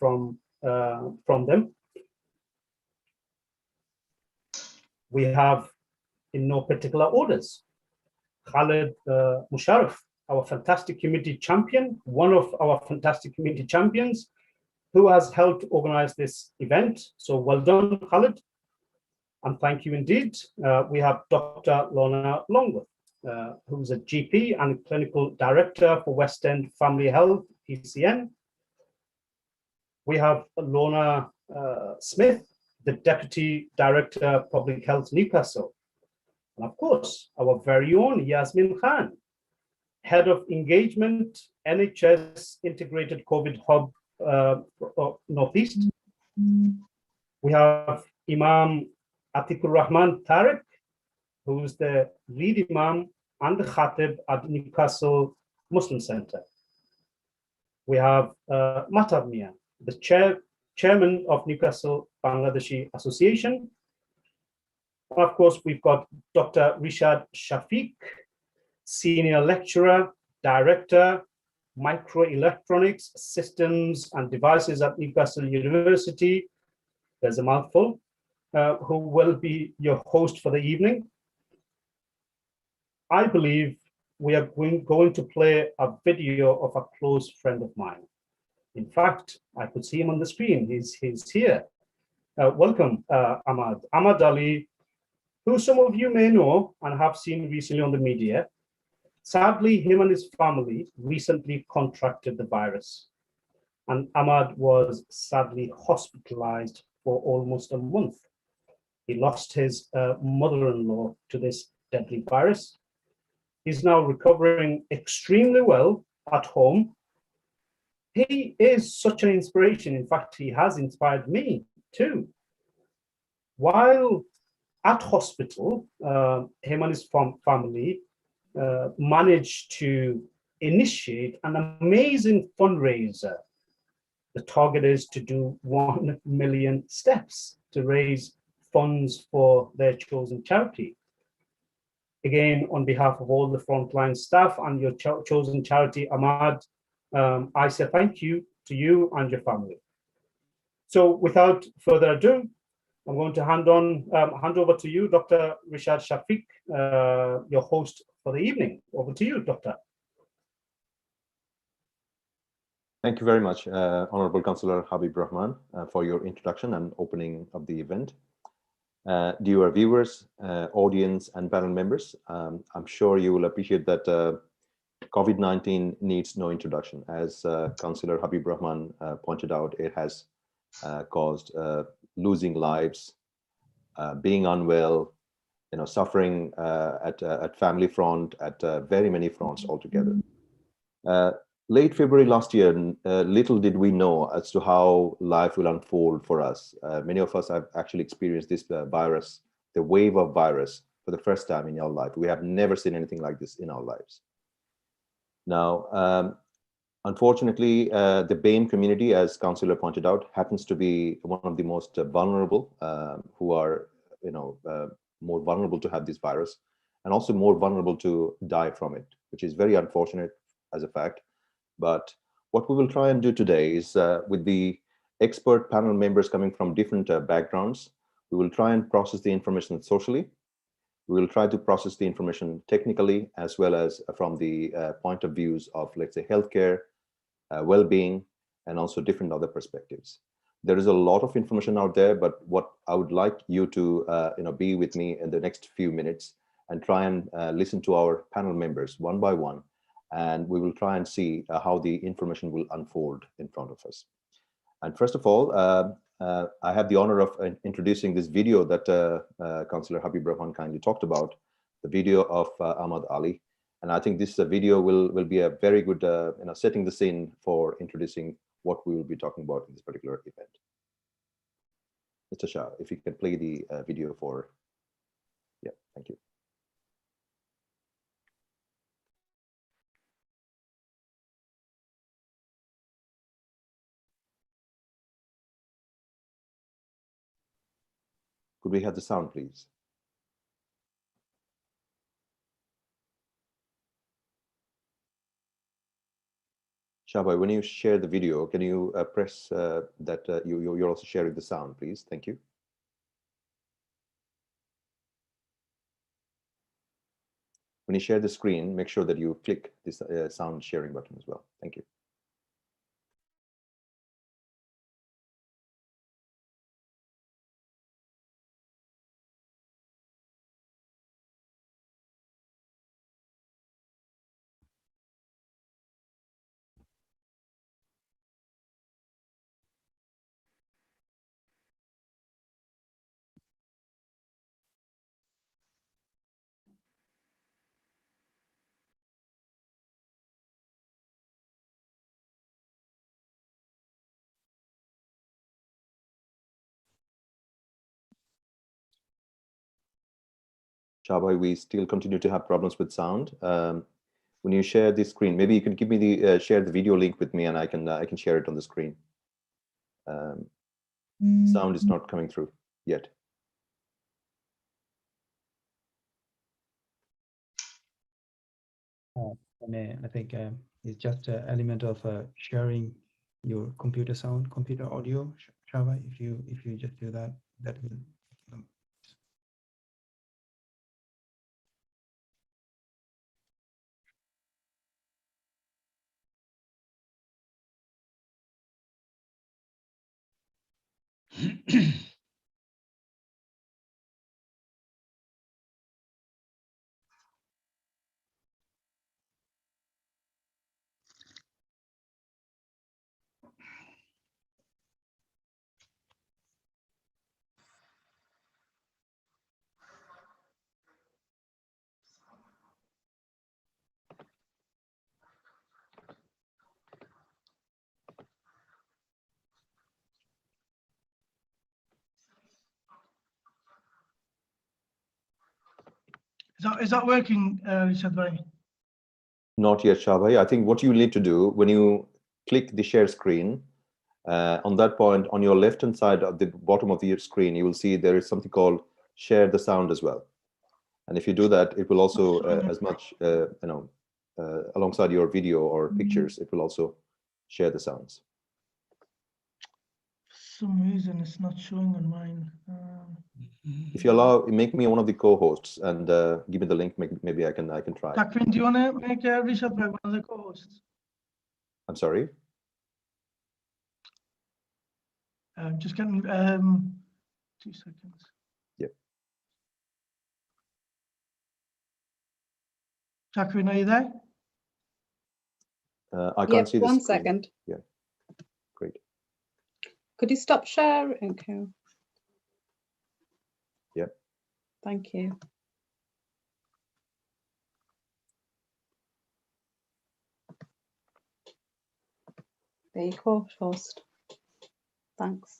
from them. We have, in no particular orders, Khalid Musharraf, our fantastic community champion, one of our fantastic community champions, who has helped organize this event. So well done, Khalid, and thank you indeed. We have Dr. Lorna Longworth, who's a GP and clinical director for West End Family Health, PCN. We have Lorna Smith, the Deputy Director, Public Health, Newcastle. And of course, our very own Yasmin Khan, Head of Engagement, NHS Integrated COVID Hub, Northeast. We have Imam Atikur Rahman Tariq, who is the lead Imam and the Khatib at Newcastle Muslim Center. We have Matab Mia, the chairman of Newcastle Bangladeshi Association. And of course, we've got Dr. Rishad Shafiq, Senior Lecturer, Director, Microelectronics, Systems and Devices at Newcastle University. There's a mouthful, who will be your host for the evening. I believe we are going to play a video of a close friend of mine. In fact, I could see him on the screen. He's here. Welcome, Ahmad Ali, who some of you may know and have seen recently on the media. Sadly, him and his family recently contracted the virus, and Ahmad was sadly hospitalized for almost a month. He lost his mother-in-law to this deadly virus. He's now recovering extremely well at home. He is such an inspiration. In fact, he has inspired me too. While at hospital, him and his family managed to initiate an amazing fundraiser. The target is to do 1 million steps to raise funds for their chosen charity. Again, on behalf of all the frontline staff and your chosen charity, Ahmad, I say thank you to you and your family. So without further ado, I'm going to hand over to you, Dr. Rishad Shafiq, your host for the evening. Over to you, Doctor. Thank you very much, Honorable Councillor Habib Rahman, for your introduction and opening of the event. Dear viewers, audience, and panel members, I'm sure you will appreciate that COVID-19 needs no introduction. As Councillor Habib Rahman pointed out, it has caused losing lives, being unwell, suffering at family front, at very many fronts altogether. Late February last year, little did we know as to how life will unfold for us. Many of us have actually experienced this virus, the wave of virus, for the first time in our life. We have never seen anything like this in our lives. Now, unfortunately, the BAME community, as Councillor pointed out, happens to be one of the most vulnerable, who are, more vulnerable to have this virus, and also more vulnerable to die from it, which is very unfortunate as a fact. But what we will try and do today is, with the expert panel members coming from different backgrounds, we will try and process the information socially. We will try to process the information technically, as well as from the point of views of, let's say, healthcare, well-being, and also different other perspectives. There is a lot of information out there, but what I would like you to be with me in the next few minutes and try and listen to our panel members one by one, and we will try and see how the information will unfold in front of us. And first of all, I have the honor of introducing this video that Councillor Habib Rahman kindly talked about, the video of Ahmad Ali. And I think this video will be a very good, setting the scene for introducing what we will be talking about in this particular event. Mr. Shah, if you can play the video for, yeah, thank you. Could we have the sound, please? Shabai, when you share the video, can you press that you're also sharing the sound, please? Thank you. When you share the screen, make sure that you click this sound sharing button as well. Thank you. Shabai, we still continue to have problems with sound. When you share the screen, maybe you can give me the share the video link with me, and I can share it on the screen. Sound is not coming through yet. I think it's just an element of sharing your computer sound, computer audio, Shabai. If you just do that, that will. Is that working, Rishad bhai? Not yet, Shabai. I think what you need to do when you click the share screen, on that point, on your left-hand side of the bottom of the screen, you will see there is something called share the sound as well. And if you do that, it will also, as much, alongside your video or pictures, it will also share the sounds. For some reason, it's not showing on mine. If you allow, make me one of the co-hosts and give me the link. Maybe I can try. Takwin, do you want to make Rishad bhai one of the co-hosts? I'm sorry. Just getting 2 seconds. Yep. Takwin, are you there? I can't see the one screen. second. Yeah. Great. Could you stop sharing? Okay. Yeah. Thank you. There you go, host. Thanks.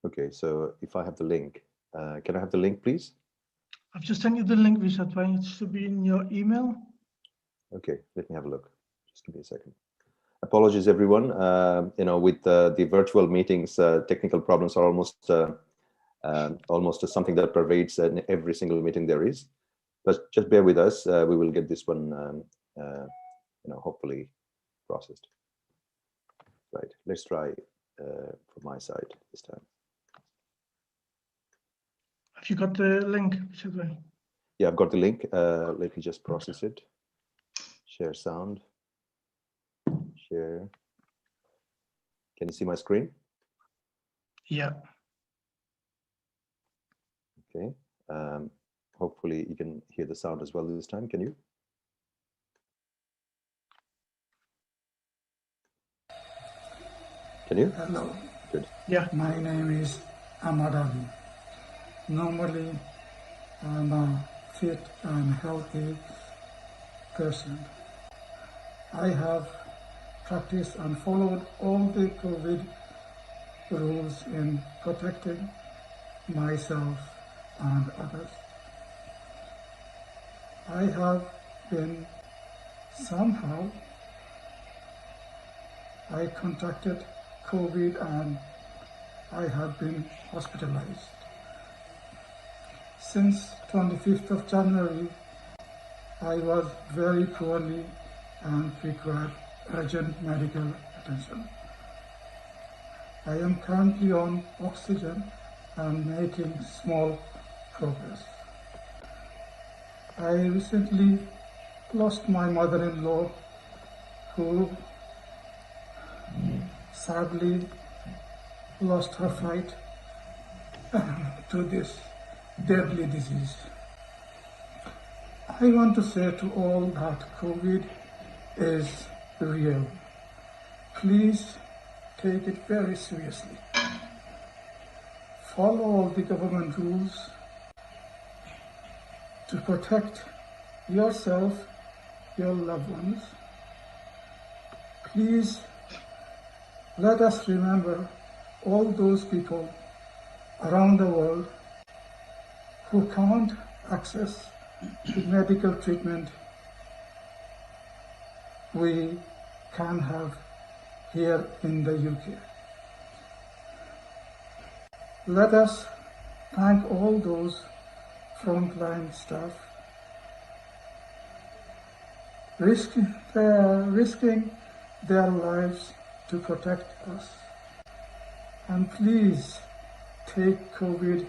Okay, so if I have the link, can I have the link, please? I've just sent you the link, Rishad bhai. It should be in your email. Okay, let me have a look. Just give me a second. Apologies, everyone. With the virtual meetings, technical problems are almost something that pervades in every single meeting there is. But just bear with us. We will get this one, hopefully processed. Right. Let's try from my side this time. Have you got the link, Rishad bhai? Yeah, I've got the link. Let me just process it. Share sound. Share. Can you see my screen? Yeah. Okay. Hopefully you can hear the sound as well this time. Can you? Can you? Hello. Good. Yeah. My name is Ahmad Ali. Normally, I'm a fit and healthy person. I have practiced and followed all the COVID rules in protecting myself and others. I have been somehow, I contracted COVID and I have been hospitalized. Since 25th of January, I was very poorly and require urgent medical attention. I am currently on oxygen and making small progress. I recently lost my mother-in-law, who sadly lost her fight to this deadly disease. I want to say to all that COVID is real. Please take it very seriously. Follow all the government rules to protect yourself, your loved ones. Please let us remember all those people around the world who can't access the medical treatment we can have here in the UK. Let us thank all those frontline staff risking their lives to protect us. And please take COVID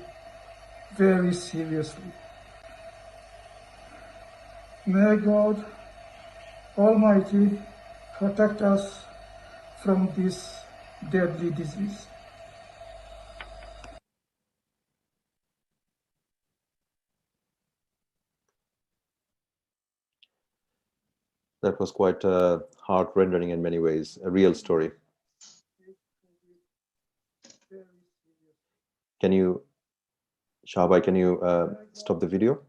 very seriously. May God Almighty protect us from this deadly disease. That was quite heart-rendering in many ways, a real story. Can you, Shahbhai, can you stop the video?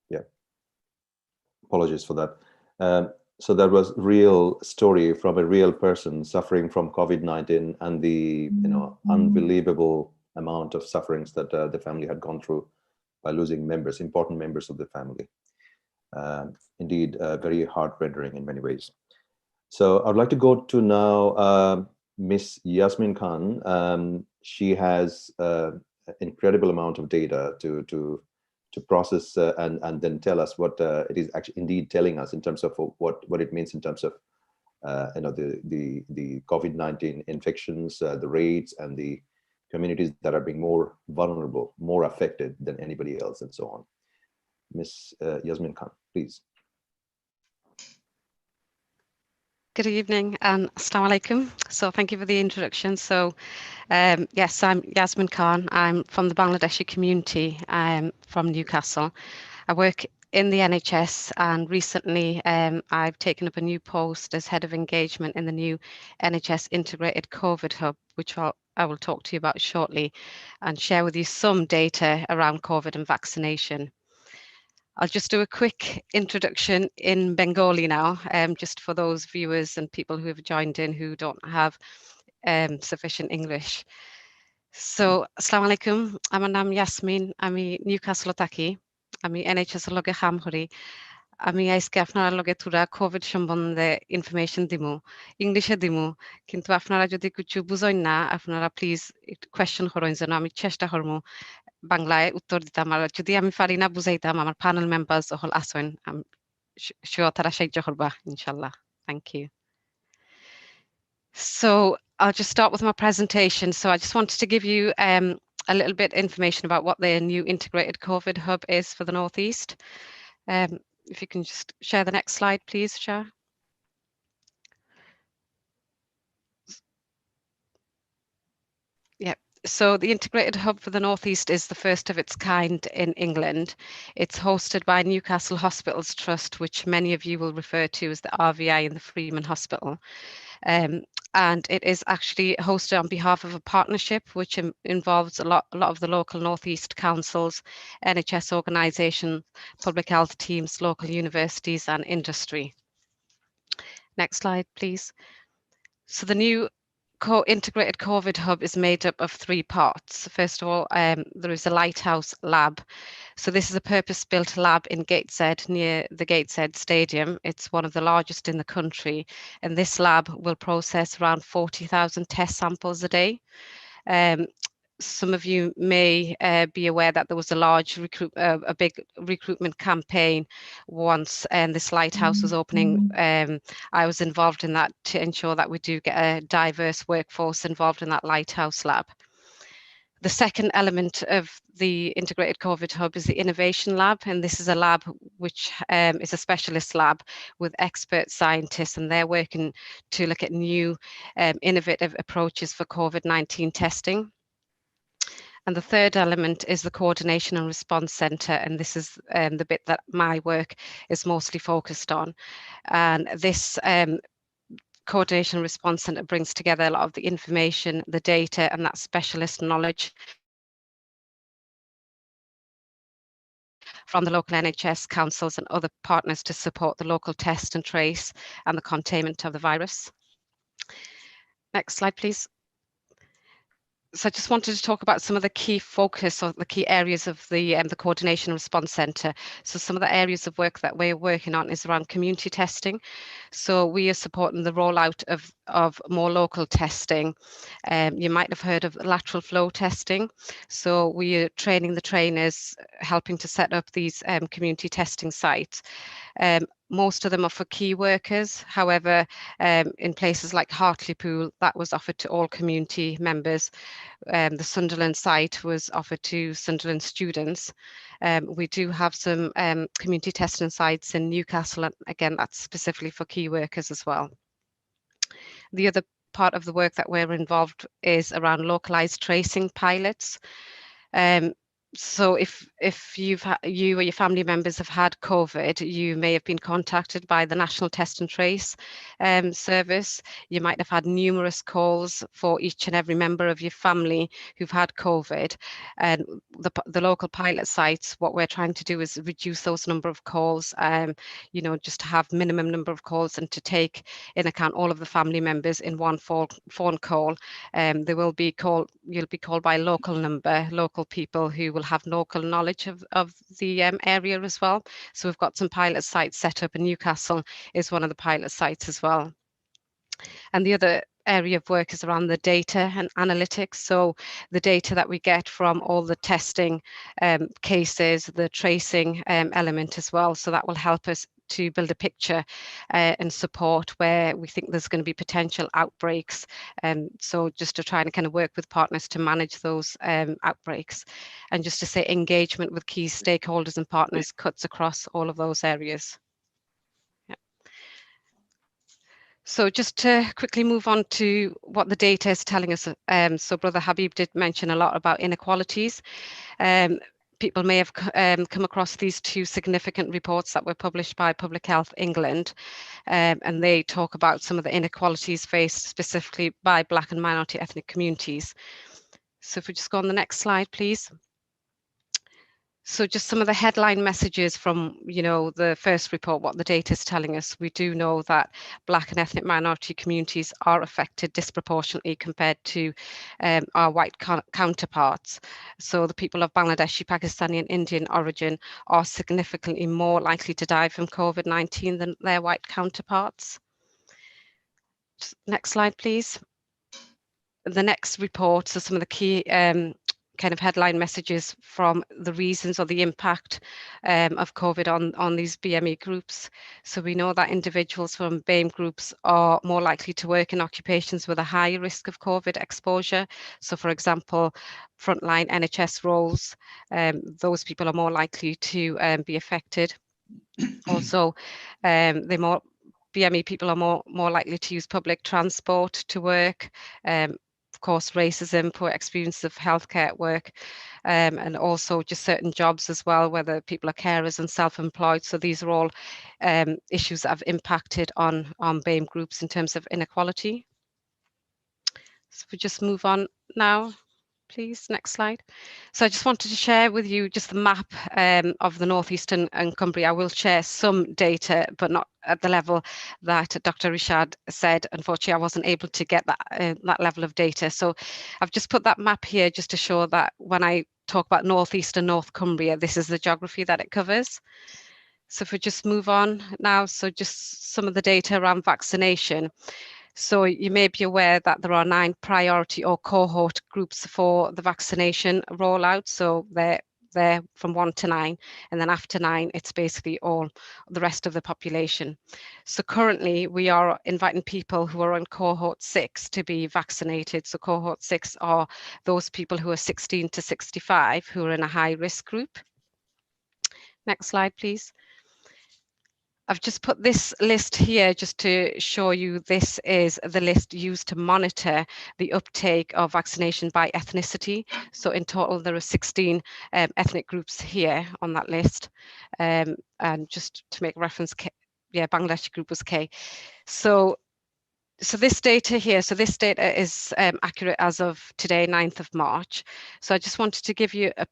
Yeah, apologies for that. So that was real story from a real person suffering from COVID-19 and the unbelievable amount of sufferings that the family had gone through by losing members, important members of the family. Indeed, very heart-rendering in many ways. So I'd like to go to now Miss Yasmin Khan. She has an incredible amount of data to process and then tell us what it is actually indeed telling us in terms of what it means in terms of the COVID-19 infections, the rates, and the communities that are being more vulnerable, more affected than anybody else, and so on. Miss Yasmin Khan, please. Good evening and Assalamu alaikum. So thank you for the introduction. So yes, I'm Yasmin Khan. I'm from the Bangladeshi community. I'm from Newcastle. I work in the NHS, and recently I've taken up a new post as head of engagement in the new NHS integrated COVID hub, which I will talk to you about shortly and share with you some data around COVID and vaccination. I'll just do a quick introduction in Bengali now, just for those viewers and people who have joined in who don't have sufficient English. So, Assalamu alaikum, আমার নাম ইয়াসমিন, আমি Newcastle থাকি, আমি NHS এর লগে কাম করি। আমি আজকে আপনারা লগে থোড়া কোভিড সম্বন্ধে ইনফরমেশন দিমু, ইংলিশে দিমু, কিন্তু আপনারা যদি কিছু বুঝেন না, আপনারা প্লিজ কোয়েশ্চেন করেন, যেন আমি চেষ্টা করবো বাংলায় উত্তর দিতাম। আর যদি আমি পারি না বুঝাইতাম, আমার প্যানেল মেম্বার্স হল আসেন, আমি শিওর তারা সাহায্য করবা ইনশাল্লাহ। Thank you. So I'll just start with my presentation. So I just wanted to give you a little bit information about what the new integrated COVID hub is for the Northeast. If you can just share the next slide, please, Shah. Yeah. So the integrated hub for the Northeast is the first of its kind in England. It's hosted by Newcastle Hospitals Trust, which many of you will refer to as the RVI and the Freeman Hospital. And it is actually hosted on behalf of a partnership which involves a lot of the local Northeast councils, NHS organisations, public health teams, local universities and industry. Next slide, please. So the new integrated COVID hub is made up of three parts. First of all, there is a lighthouse lab. So this is a purpose-built lab in Gateshead, near the Gateshead Stadium. It's one of the largest in the country, and this lab will process around 40,000 test samples a day. some of you may be aware that there was a big recruitment campaign once this lighthouse was opening. I was involved in that to ensure that we do get a diverse workforce involved in that lighthouse lab. The second element of the integrated COVID hub is the innovation lab, and this is a lab which is a specialist lab with expert scientists, and they're working to look at new innovative approaches for COVID-19 testing. And the third element is the Coordination and Response Centre, and this is the bit that my work is mostly focused on. And this Coordination and Response Centre brings together a lot of the information, the data, and that specialist knowledge from the local NHS councils and other partners to support the local test and trace and the containment of the virus. Next slide, please. So I just wanted to talk about some of the key focus or the key areas of the Coordination and Response Centre. So some of the areas of work that we're working on is around community testing. So we are supporting the rollout of more local testing. You might have heard of lateral flow testing. So we are training the trainers, helping to set up these community testing sites. Most of them are for key workers. However, in places like Hartlepool, that was offered to all community members. The Sunderland site was offered to Sunderland students. We do have some community testing sites in Newcastle, and again, that's specifically for key workers as well. The other part of the work that we're involved is around localized tracing pilots. So if you or your family members have had COVID, you may have been contacted by the National Test and Trace service. You might have had numerous calls for each and every member of your family who've had COVID. And the local pilot sites, what we're trying to do is reduce those number of calls, you know, just to have minimum number of calls and to take in account all of the family members in one phone call. You'll be called by a local number, local people who will have local knowledge of the area as well. So we've got some pilot sites set up, and Newcastle is one of the pilot sites as well. And the other area of work is around the data and analytics. So the data that we get from all the testing cases, the tracing element as well. So that will help us to build a picture and support where we think there's going to be potential outbreaks. So just to try and kind of work with partners to manage those outbreaks. And just to say engagement with key stakeholders and partners cuts across all of those areas. So just to quickly move on to what the data is telling us. So Brother Habib did mention a lot about inequalities. People may have come across these two significant reports that were published by Public Health England, and they talk about some of the inequalities faced specifically by Black and minority ethnic communities. So if we just go on the next slide, please. So just some of the headline messages from, you know, the first report, what the data is telling us. We do know that Black and ethnic minority communities are affected disproportionately compared to our white counterparts. So the people of Bangladeshi, Pakistani and Indian origin are significantly more likely to die from COVID-19 than their white counterparts. Just next slide, please. The next report, so some of the key kind of headline messages from the reasons or the impact of COVID on these BME groups. So we know that individuals from BAME groups are more likely to work in occupations with a high risk of COVID exposure. So for example, frontline NHS roles, those people are more likely to be affected. Also, BME people are more likely to use public transport to work. Of course, racism, poor experience of healthcare at work, and also just certain jobs as well, whether people are carers and self-employed. So these are all issues that have impacted on BAME groups in terms of inequality. So if we just move on now, please, next slide. So I just wanted to share with you just the map of the Northeast and Cumbria. I will share some data, but not at the level that Dr. Rishad said. Unfortunately, I wasn't able to get that level of data. So I've just put that map here just to show that when I talk about Northeast and North Cumbria, this is the geography that it covers. So if we just move on now, so just some of the data around vaccination. So you may be aware that there are 9 priority or cohort groups for the vaccination rollout. So they're from 1 to 9, and then after 9, it's basically all the rest of the population. So currently we are inviting people who are on cohort 6 to be vaccinated. So cohort 6 are those people who are 16 to 65 who are in a high risk group. Next slide, please. I've just put this list here just to show you this is the list used to monitor the uptake of vaccination by ethnicity. So in total, there are 16 ethnic groups here on that list. And just to make reference, Bangladeshi group was K. So this data here, this data is accurate as of today, 9th of March. So I just wanted to give you a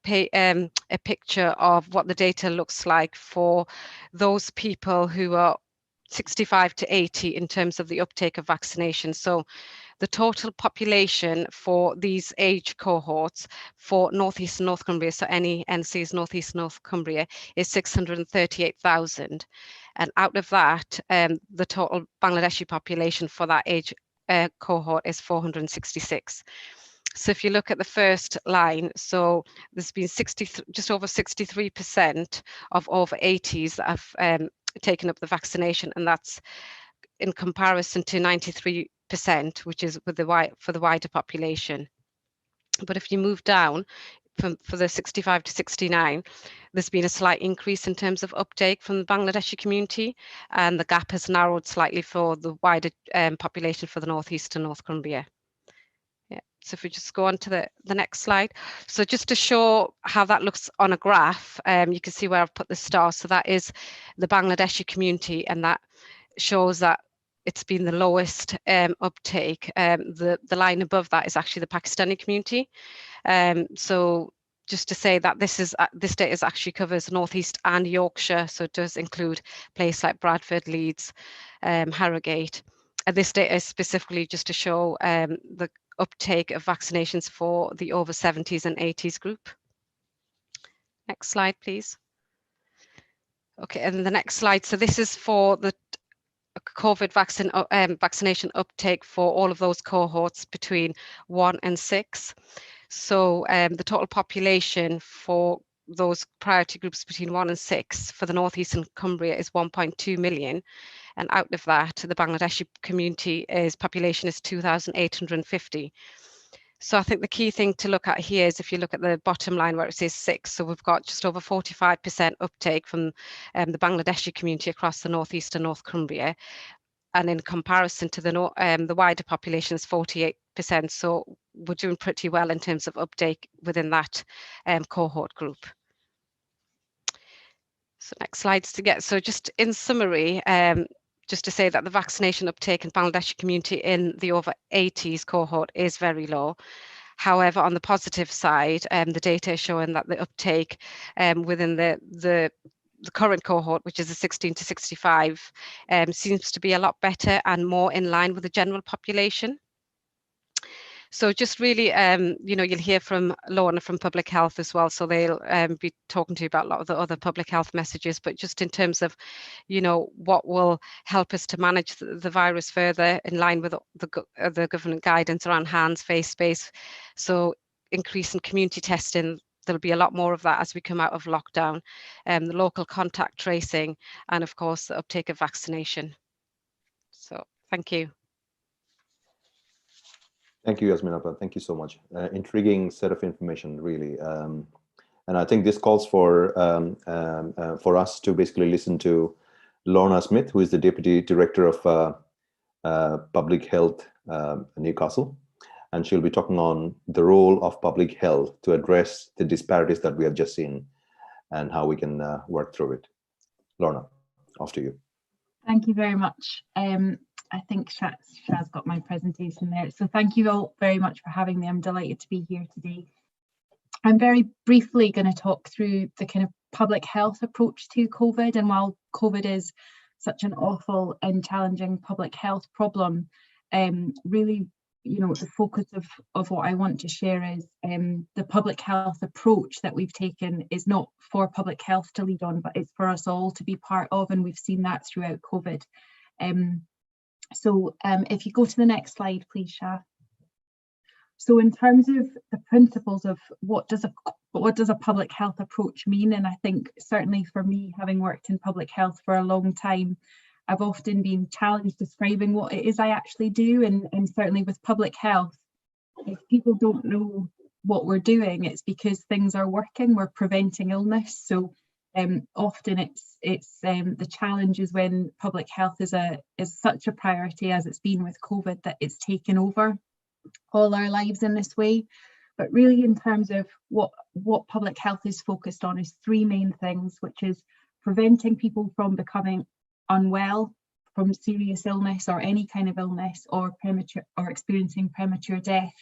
picture of what the data looks like for those people who are 65 to 80 in terms of the uptake of vaccination. So the total population for these age cohorts for North East and North Cumbria, so any NC's North East and North Cumbria, is 638,000. And out of that, the total Bangladeshi population for that age cohort is 466. So if you look at the first line, so there's been just over 63% of over 80s that have taken up the vaccination, and that's in comparison to 93%, which is for the wider population. But if you move down for the 65 to 69, there's been a slight increase in terms of uptake from the Bangladeshi community, and the gap has narrowed slightly for the wider population for the North East and North Cumbria. Yeah. So if we just go on to the next slide. So just to show how that looks on a graph, you can see where I've put the star. So that is the Bangladeshi community, and that shows that it's been the lowest uptake. The line above that is actually the Pakistani community. So just to say that this data actually covers North East and Yorkshire, so it does include places like Bradford, Leeds, Harrogate. And this data is specifically just to show the uptake of vaccinations for the over 70s and 80s group. Next slide, please. Okay, and the next slide. So this is for the COVID vaccination uptake for all of those cohorts between 1 and 6. So the total population for those priority groups between 1 and 6 for the North East and Cumbria is 1.2 million. And out of that, the Bangladeshi community population is 2,850. So I think the key thing to look at here is if you look at the bottom line where it says 6, so we've got just over 45% uptake from the Bangladeshi community across the North East and North Cumbria. And in comparison to the wider population is 48%. So we're doing pretty well in terms of uptake within that cohort group. So next slides to get. So just in summary, just to say that the vaccination uptake in Bangladeshi community in the over 80s cohort is very low. However, on the positive side, the data is showing that the uptake within the current cohort, which is the 16 to 65, seems to be a lot better and more in line with the general population. So just really, you'll hear from Lorna from Public Health as well. So they'll be talking to you about a lot of the other public health messages, but just in terms of, what will help us to manage the virus further in line with the government guidance around hands, face space. So increasing community testing, there'll be a lot more of that as we come out of lockdown, the local contact tracing, and of course, the uptake of vaccination. So thank you. Thank you, Yasmin. Thank you so much. Intriguing set of information, really. And I think this calls for us to basically listen to Lorna Smith, who is the Deputy Director of Public Health Newcastle. And she'll be talking on the role of public health to address the disparities that we have just seen and how we can work through it. Lorna, off to you. Thank you very much. I think Shaz got my presentation there. So thank you all very much for having me. I'm delighted to be here today. I'm very briefly going to talk through the kind of public health approach to COVID. And while COVID is such an awful and challenging public health problem, really, the focus of what I want to share is the public health approach that we've taken is not for public health to lead on, but it's for us all to be part of. And we've seen that throughout COVID. So if you go to the next slide, please, Shah. So in terms of the principles of what does a public health approach mean, and I think certainly for me, having worked in public health for a long time, I've often been challenged describing what it is I actually do, and certainly with public health, if people don't know what we're doing, it's because things are working, we're preventing illness. So often it's the challenge is when public health is such a priority as it's been with COVID, that it's taken over all our lives in this way. But really, in terms of what public health is focused on, is three main things, which is preventing people from becoming unwell from serious illness or any kind of illness, or experiencing premature death.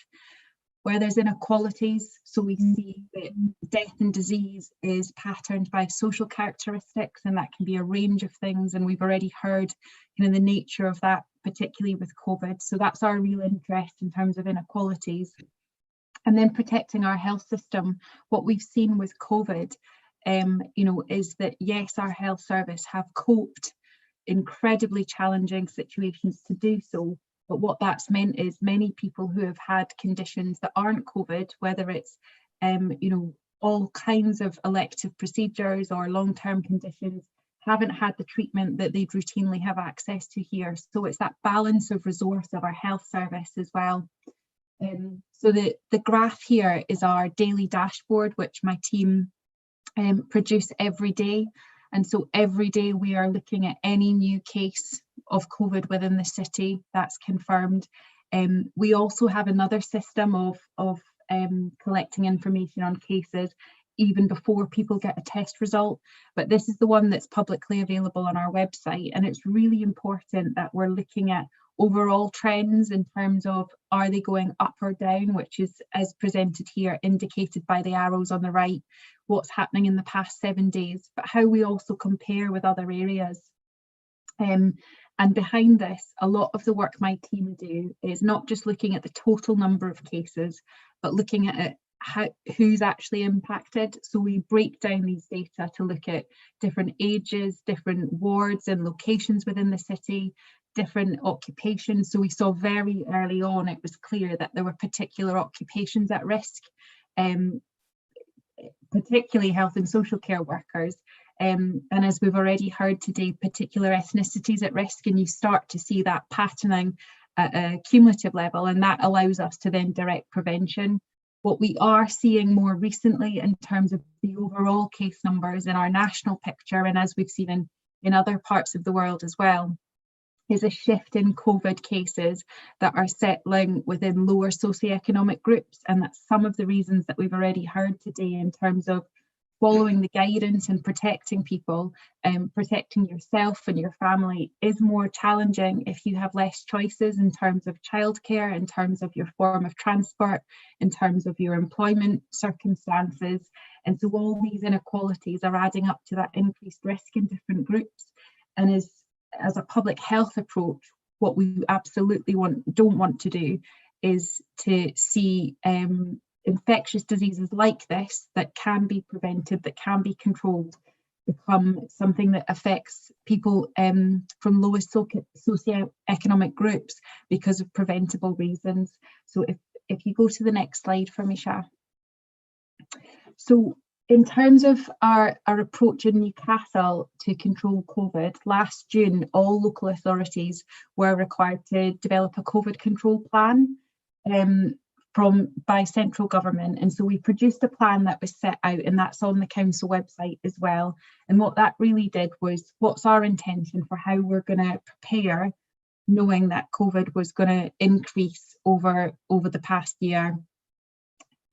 Where there's inequalities, so we see that death and disease is patterned by social characteristics, and that can be a range of things, and we've already heard the nature of that, particularly with COVID. So that's our real interest in terms of inequalities. And then protecting our health system. What we've seen with COVID is that yes, our health service have coped incredibly challenging situations to do so. But what that's meant is many people who have had conditions that aren't COVID, whether it's, all kinds of elective procedures or long-term conditions, haven't had the treatment that they'd routinely have access to here. So it's that balance of resource of our health service as well. So the graph here is our daily dashboard, which my team produce every day. And so every day we are looking at any new case of COVID within the city that's confirmed. We also have another system of collecting information on cases even before people get a test result. But this is the one that's publicly available on our website. And it's really important that we're looking at overall trends in terms of, are they going up or down, which is, as presented here, indicated by the arrows on the right, what's happening in the past 7 days, but how we also compare with other areas. And behind this, a lot of the work my team do is not just looking at the total number of cases, but looking at who's actually impacted. So we break down these data to look at different ages, different wards and locations within the city, different occupations. So we saw very early on, it was clear that there were particular occupations at risk, particularly health and social care workers. And as we've already heard today, particular ethnicities at risk, and you start to see that patterning at a cumulative level, and that allows us to then direct prevention. What we are seeing more recently in terms of the overall case numbers in our national picture, and as we've seen in other parts of the world as well, is a shift in COVID cases that are settling within lower socioeconomic groups. And that's some of the reasons that we've already heard today in terms of following the guidance and protecting people, protecting yourself and your family is more challenging if you have less choices in terms of childcare, in terms of your form of transport, in terms of your employment circumstances. And so all these inequalities are adding up to that increased risk in different groups. And as a public health approach, what we absolutely don't want to do is to see infectious diseases like this that can be prevented, that can be controlled, become something that affects people from lowest socioeconomic groups because of preventable reasons. So if you go to the next slide for me, Shah. So in terms of our approach in Newcastle to control COVID, last June, all local authorities were required to develop a COVID control plan by central government. And so we produced a plan that was set out, and that's on the council website as well. And what that really did was, what's our intention for how we're going to prepare, knowing that COVID was going to increase over the past year.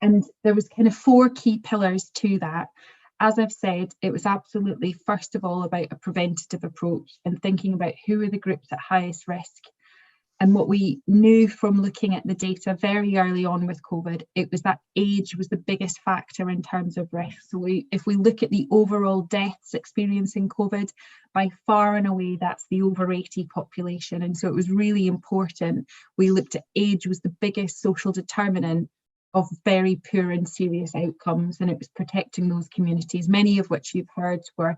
And there was kind of 4 key pillars to that. As I've said, it was absolutely, first of all, about a preventative approach and thinking about who are the groups at highest risk. And what we knew from looking at the data very early on with COVID, it was that age was the biggest factor in terms of risk. So if we look at the overall deaths experiencing COVID, by far and away, that's the over 80 population. And so it was really important. We looked at age was the biggest social determinant of very poor and serious outcomes, and it was protecting those communities, many of which you've heard were,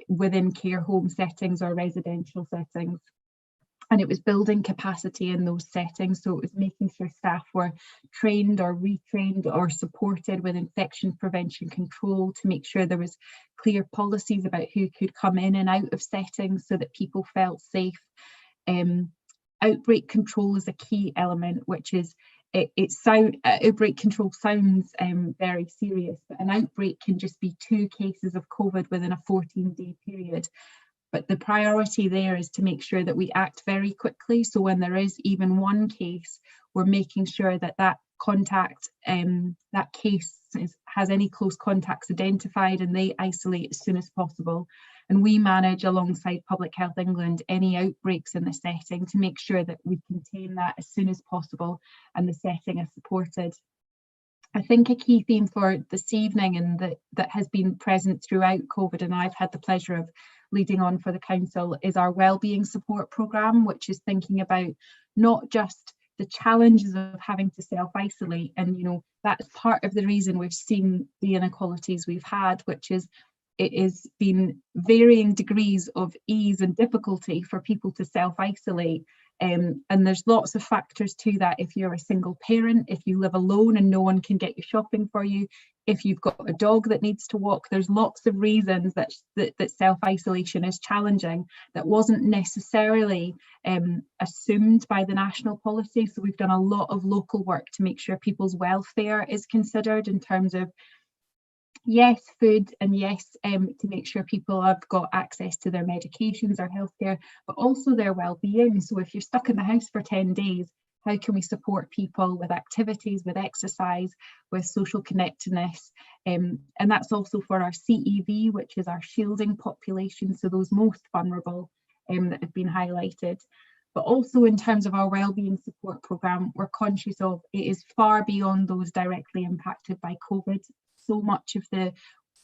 within care home settings or residential settings. And it was building capacity in those settings. So it was making sure staff were trained or retrained or supported with infection prevention control, to make sure there was clear policies about who could come in and out of settings so that people felt safe. Outbreak control is a key element, which is outbreak control sounds very serious, but an outbreak can just be 2 cases of COVID within a 14-day period. But the priority there is to make sure that we act very quickly. So when there is even 1 case, we're making sure that that contact, that case has any close contacts identified, and they isolate as soon as possible. And we manage alongside Public Health England any outbreaks in the setting to make sure that we contain that as soon as possible and the setting is supported. I think a key theme for this evening, and that has been present throughout COVID, and I've had the pleasure of leading on for the council, is our wellbeing support programme, which is thinking about not just the challenges of having to self-isolate, and that's part of the reason we've seen the inequalities we've had, which is it has been varying degrees of ease and difficulty for people to self-isolate. And there's lots of factors to that. If you're a single parent, if you live alone and no one can get you shopping for you, if you've got a dog that needs to walk, there's lots of reasons that self-isolation is challenging that wasn't necessarily assumed by the national policy. So we've done a lot of local work to make sure people's welfare is considered in terms of, yes, food, and yes, to make sure people have got access to their medications or healthcare, but also their well-being. So if you're stuck in the house for 10 days, how can we support people with activities, with exercise, with social connectedness? And that's also for our CEV, which is our shielding population, so those most vulnerable that have been highlighted. But also in terms of our wellbeing support programme, we're conscious of it is far beyond those directly impacted by COVID. So much of the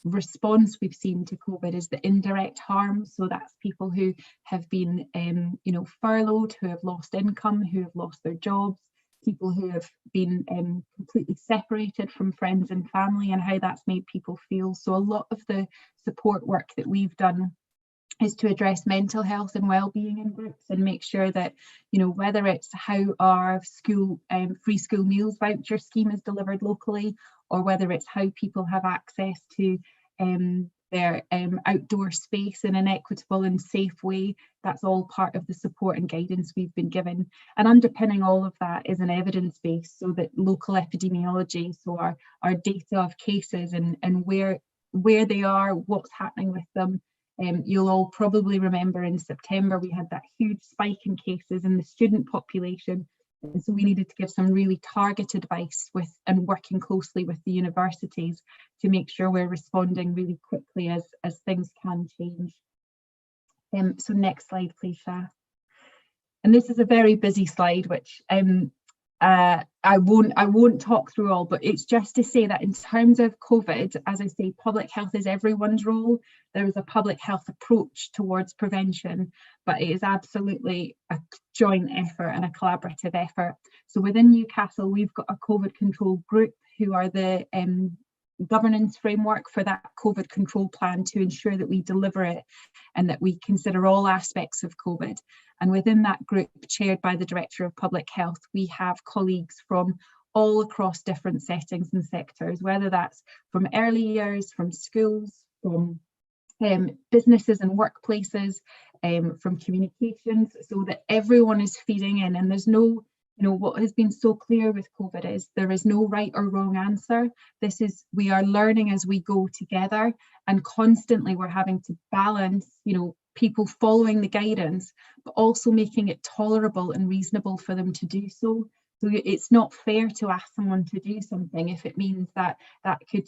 response we've seen to COVID is the indirect harm. So that's people who have been, furloughed, who have lost income, who have lost their jobs, people who have been completely separated from friends and family, and how that's made people feel. So a lot of the support work that we've done is to address mental health and well-being in groups, and make sure that, whether it's how our school free school meals voucher scheme is delivered locally, or whether it's how people have access to their outdoor space in an equitable and safe way, that's all part of the support and guidance we've been given. And underpinning all of that is an evidence base, so that local epidemiology, so our data of cases and where they are, what's happening with them. You'll all probably remember in September we had that huge spike in cases in the student population, and so we needed to give some really targeted advice and working closely with the universities to make sure we're responding really quickly as things can change. So next slide, please, Shah. And this is a very busy slide, which I won't talk through all, but it's just to say that in terms of COVID, as I say, public health is everyone's role. There is a public health approach towards prevention, but it is absolutely a joint effort and a collaborative effort. So within Newcastle, we've got a COVID control group who are the governance framework for that COVID control plan to ensure that we deliver it and that we consider all aspects of COVID. And within that group, chaired by the Director of Public Health, we have colleagues from all across different settings and sectors, whether that's from early years, from schools, from businesses and workplaces, from communications, so that everyone is feeding in. And there's no, what has been so clear with COVID is there is no right or wrong answer. We are learning as we go together, and constantly we're having to balance, people following the guidance, but also making it tolerable and reasonable for them to do so. So it's not fair to ask someone to do something if it means that could,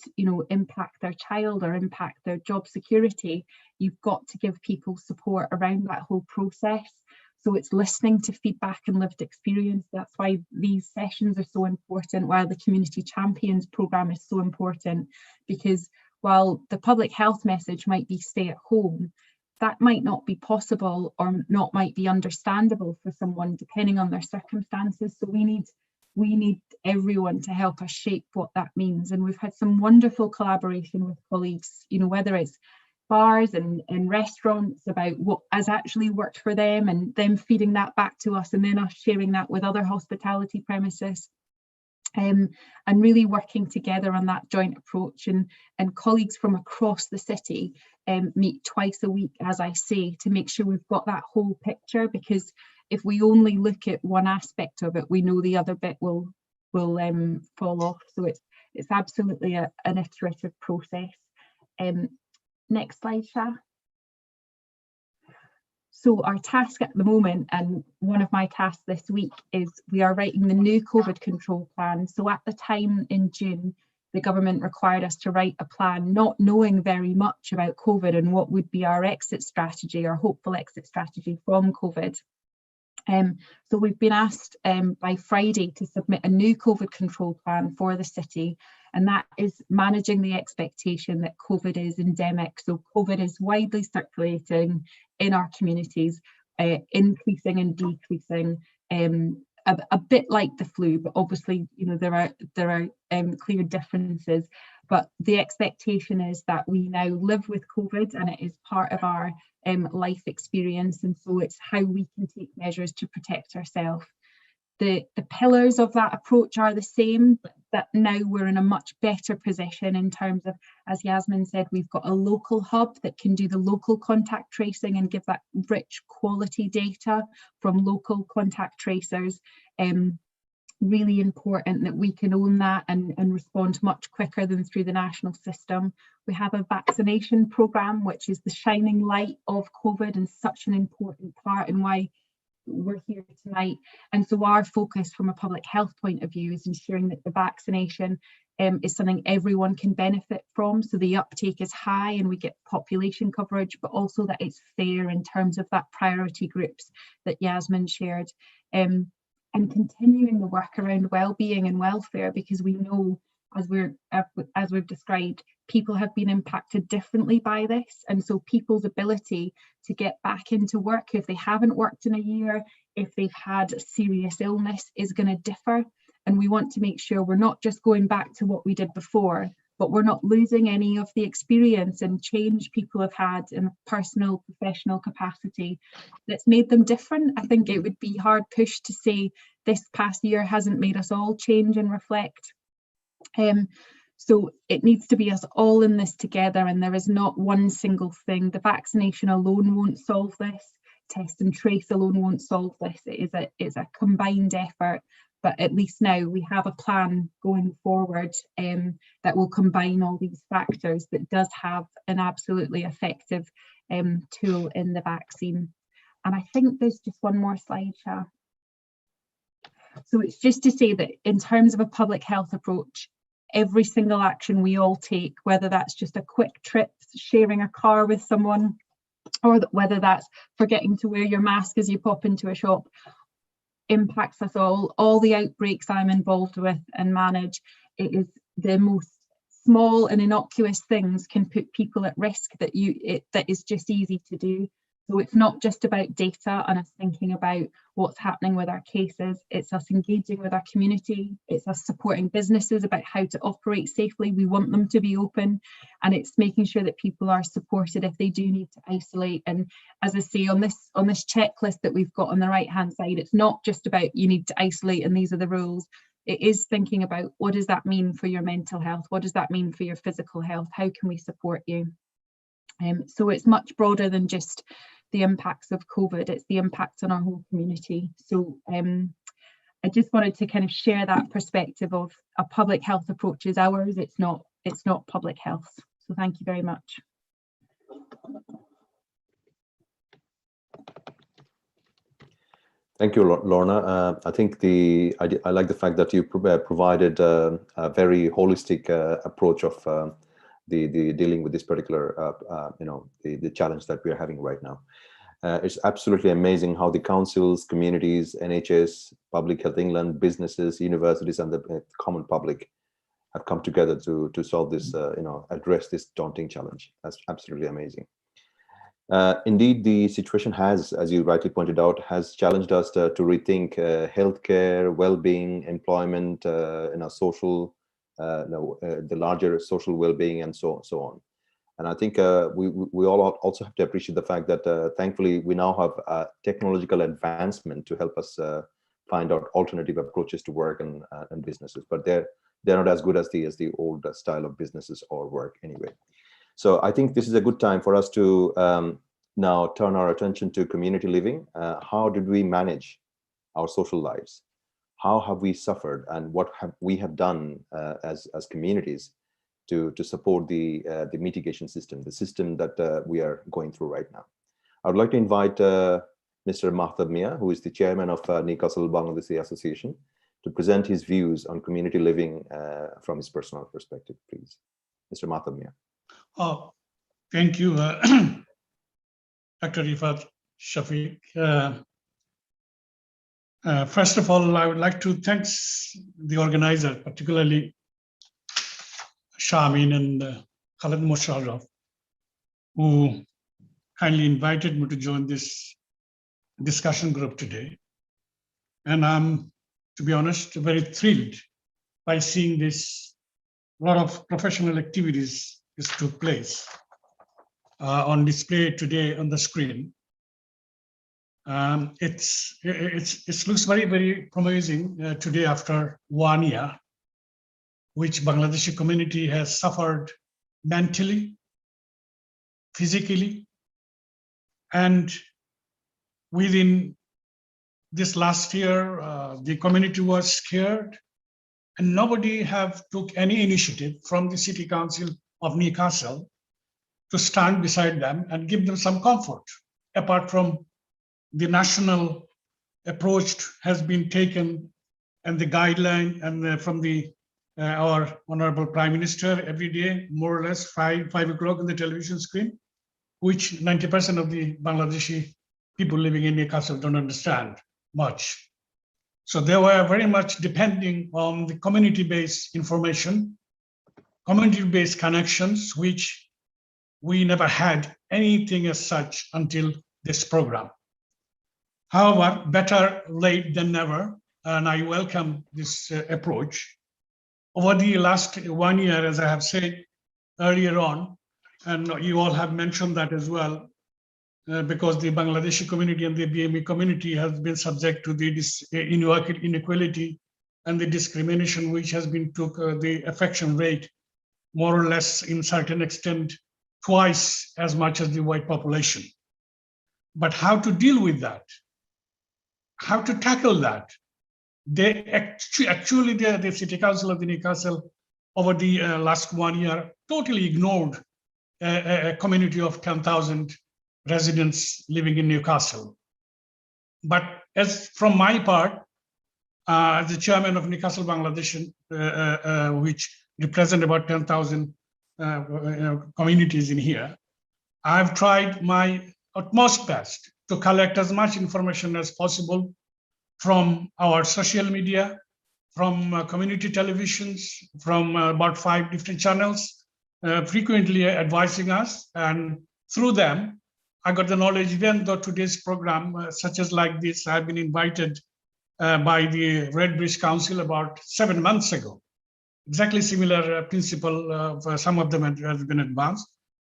impact their child or impact their job security. You've got to give people support around that whole process. So it's listening to feedback and lived experience. That's why these sessions are so important, while the Community Champions programme is so important, because while the public health message might be stay at home, that might not be possible or might be understandable for someone depending on their circumstances. So we need everyone to help us shape what that means. And we've had some wonderful collaboration with colleagues, whether it's bars and restaurants about what has actually worked for them, and them feeding that back to us, and then us sharing that with other hospitality premises. And really working together on that joint approach, and colleagues from across the city meet twice a week, as I say, to make sure we've got that whole picture, because if we only look at one aspect of it, we know the other bit will fall off. So it's absolutely an iterative process. Next slide, Shah. So our task at the moment, and one of my tasks this week, is we are writing the new COVID control plan. So at the time in June, the government required us to write a plan, not knowing very much about COVID and what would be our exit strategy, our hopeful exit strategy from COVID. So we've been asked by Friday to submit a new COVID control plan for the city, and that is managing the expectation that COVID is endemic. So COVID is widely circulating in our communities, increasing and decreasing, a bit like the flu, but obviously, you know, there are clear differences. But the expectation is that we now live with COVID, and it is part of our life experience, and so it's how we can take measures to protect ourselves. The pillars of that approach are the same, but that now we're in a much better position in terms of, as Yasmin said, we've got a local hub that can do the local contact tracing and give that rich quality data from local contact tracers. Really important that we can own that and respond much quicker than through the national system. We have a vaccination programme, which is the shining light of COVID and such an important part in why we're here tonight. And so our focus from a public health point of view is ensuring that the vaccination is something everyone can benefit from. So the uptake is high and we get population coverage, but also that it's fair in terms of that priority groups that Yasmin shared. And continuing the work around well-being and welfare, because we know, as we've described, people have been impacted differently by this, and so people's ability to get back into work if they haven't worked in a year, if they've had serious illness, is going to differ. And we want to make sure we're not just going back to what we did before, but we're not losing any of the experience and change people have had in a personal, professional capacity that's made them different. I think it would be hard push to say this past year hasn't made us all change and reflect. So it needs to be us all in this together, and there is not one single thing. The vaccination alone won't solve this. Test and trace alone won't solve this. It's a combined effort. But at least now we have a plan going forward that will combine all these factors, that does have an absolutely effective tool in the vaccine. And I think there's just one more slide, Shah. So it's just to say that in terms of a public health approach, every single action we all take, whether that's just a quick trip, sharing a car with someone, or whether that's forgetting to wear your mask as you pop into a shop, impacts us all. All the outbreaks I'm involved with and manage, it is the most small and innocuous things can put people at risk that is just easy to do. So it's not just about data and us thinking about what's happening with our cases, it's us engaging with our community, it's us supporting businesses about how to operate safely. We want them to be open, and it's making sure that people are supported if they do need to isolate. And as I say, on this checklist that we've got on the right hand side, it's not just about you need to isolate and these are the rules. It is thinking about, what does that mean for your mental health? What does that mean for your physical health? How can we support you? So it's much broader than just the impacts of COVID, it's the impacts on our whole community. So I just wanted to kind of share that perspective of a public health approach is ours, it's not public health. So thank you very much. Thank you, Lorna. I think I like the fact that you provided a very holistic approach of the dealing with this particular the challenge that we are having right now. It's absolutely amazing how the councils, communities, NHS, Public Health England, businesses, universities, and the common public have come together to solve this, address this daunting challenge. That's absolutely amazing. Indeed, the situation has, as you rightly pointed out, has challenged us to rethink healthcare, well-being, employment, social, the larger social well-being, and so on. And I think we all also have to appreciate the fact that thankfully we now have technological advancement to help us find out alternative approaches to work and businesses, but they're not as good as the old style of businesses or work anyway. So I think this is a good time for us to now turn our attention to community living. How did we manage our social lives? How have we suffered, and what have we done as communities to support the mitigation system, the system that we are going through right now? I would like to invite Mr. Mahtab Mia, who is the chairman of Newcastle Bangladeshi Association, to present his views on community living from his personal perspective, please. Mr. Mahtab Mia. Oh, thank you, Dr. Rifat Shafiq. First of all, I would like to thank the organizer, particularly Shamin and Khalid Musharraf, who kindly invited me to join this discussion group today. And I'm, to be honest, very thrilled by seeing this. A lot of professional activities took place on display today on the screen. It looks very, very promising today after 1 year, which Bangladeshi community has suffered mentally, physically, and within this last year, the community was scared, and nobody have took any initiative from the City Council of Newcastle to stand beside them and give them some comfort, apart from the national approach has been taken and the guideline and from our Honorable Prime Minister every day, more or less 5 o'clock on the television screen, which 90% of the Bangladeshi people living in Newcastle don't understand much. So they were very much depending on the community-based information, community-based connections, which we never had anything as such until this program. However, better late than never, and I welcome this approach. Over the last 1 year, as I have said earlier on, and you all have mentioned that as well, because the Bangladeshi community and the BAME community has been subject to the inequality and the discrimination, which has been took the affection rate more or less in certain extent twice as much as the white population. But how to deal with that? How to tackle that? They actually the City Council of the Newcastle over the last 1 year totally ignored a community of 10,000 residents living in Newcastle. But as from my part, as the chairman of Newcastle Bangladesh, which represent about 10,000 communities in here, I've tried my utmost best to collect as much information as possible from our social media, from community televisions, from about 5 different channels, frequently advising us. And through them, I got the knowledge, even though today's program, such as like this, I've been invited by the Red Bridge Council about 7 months ago. Exactly similar principle, for some of them has been advanced.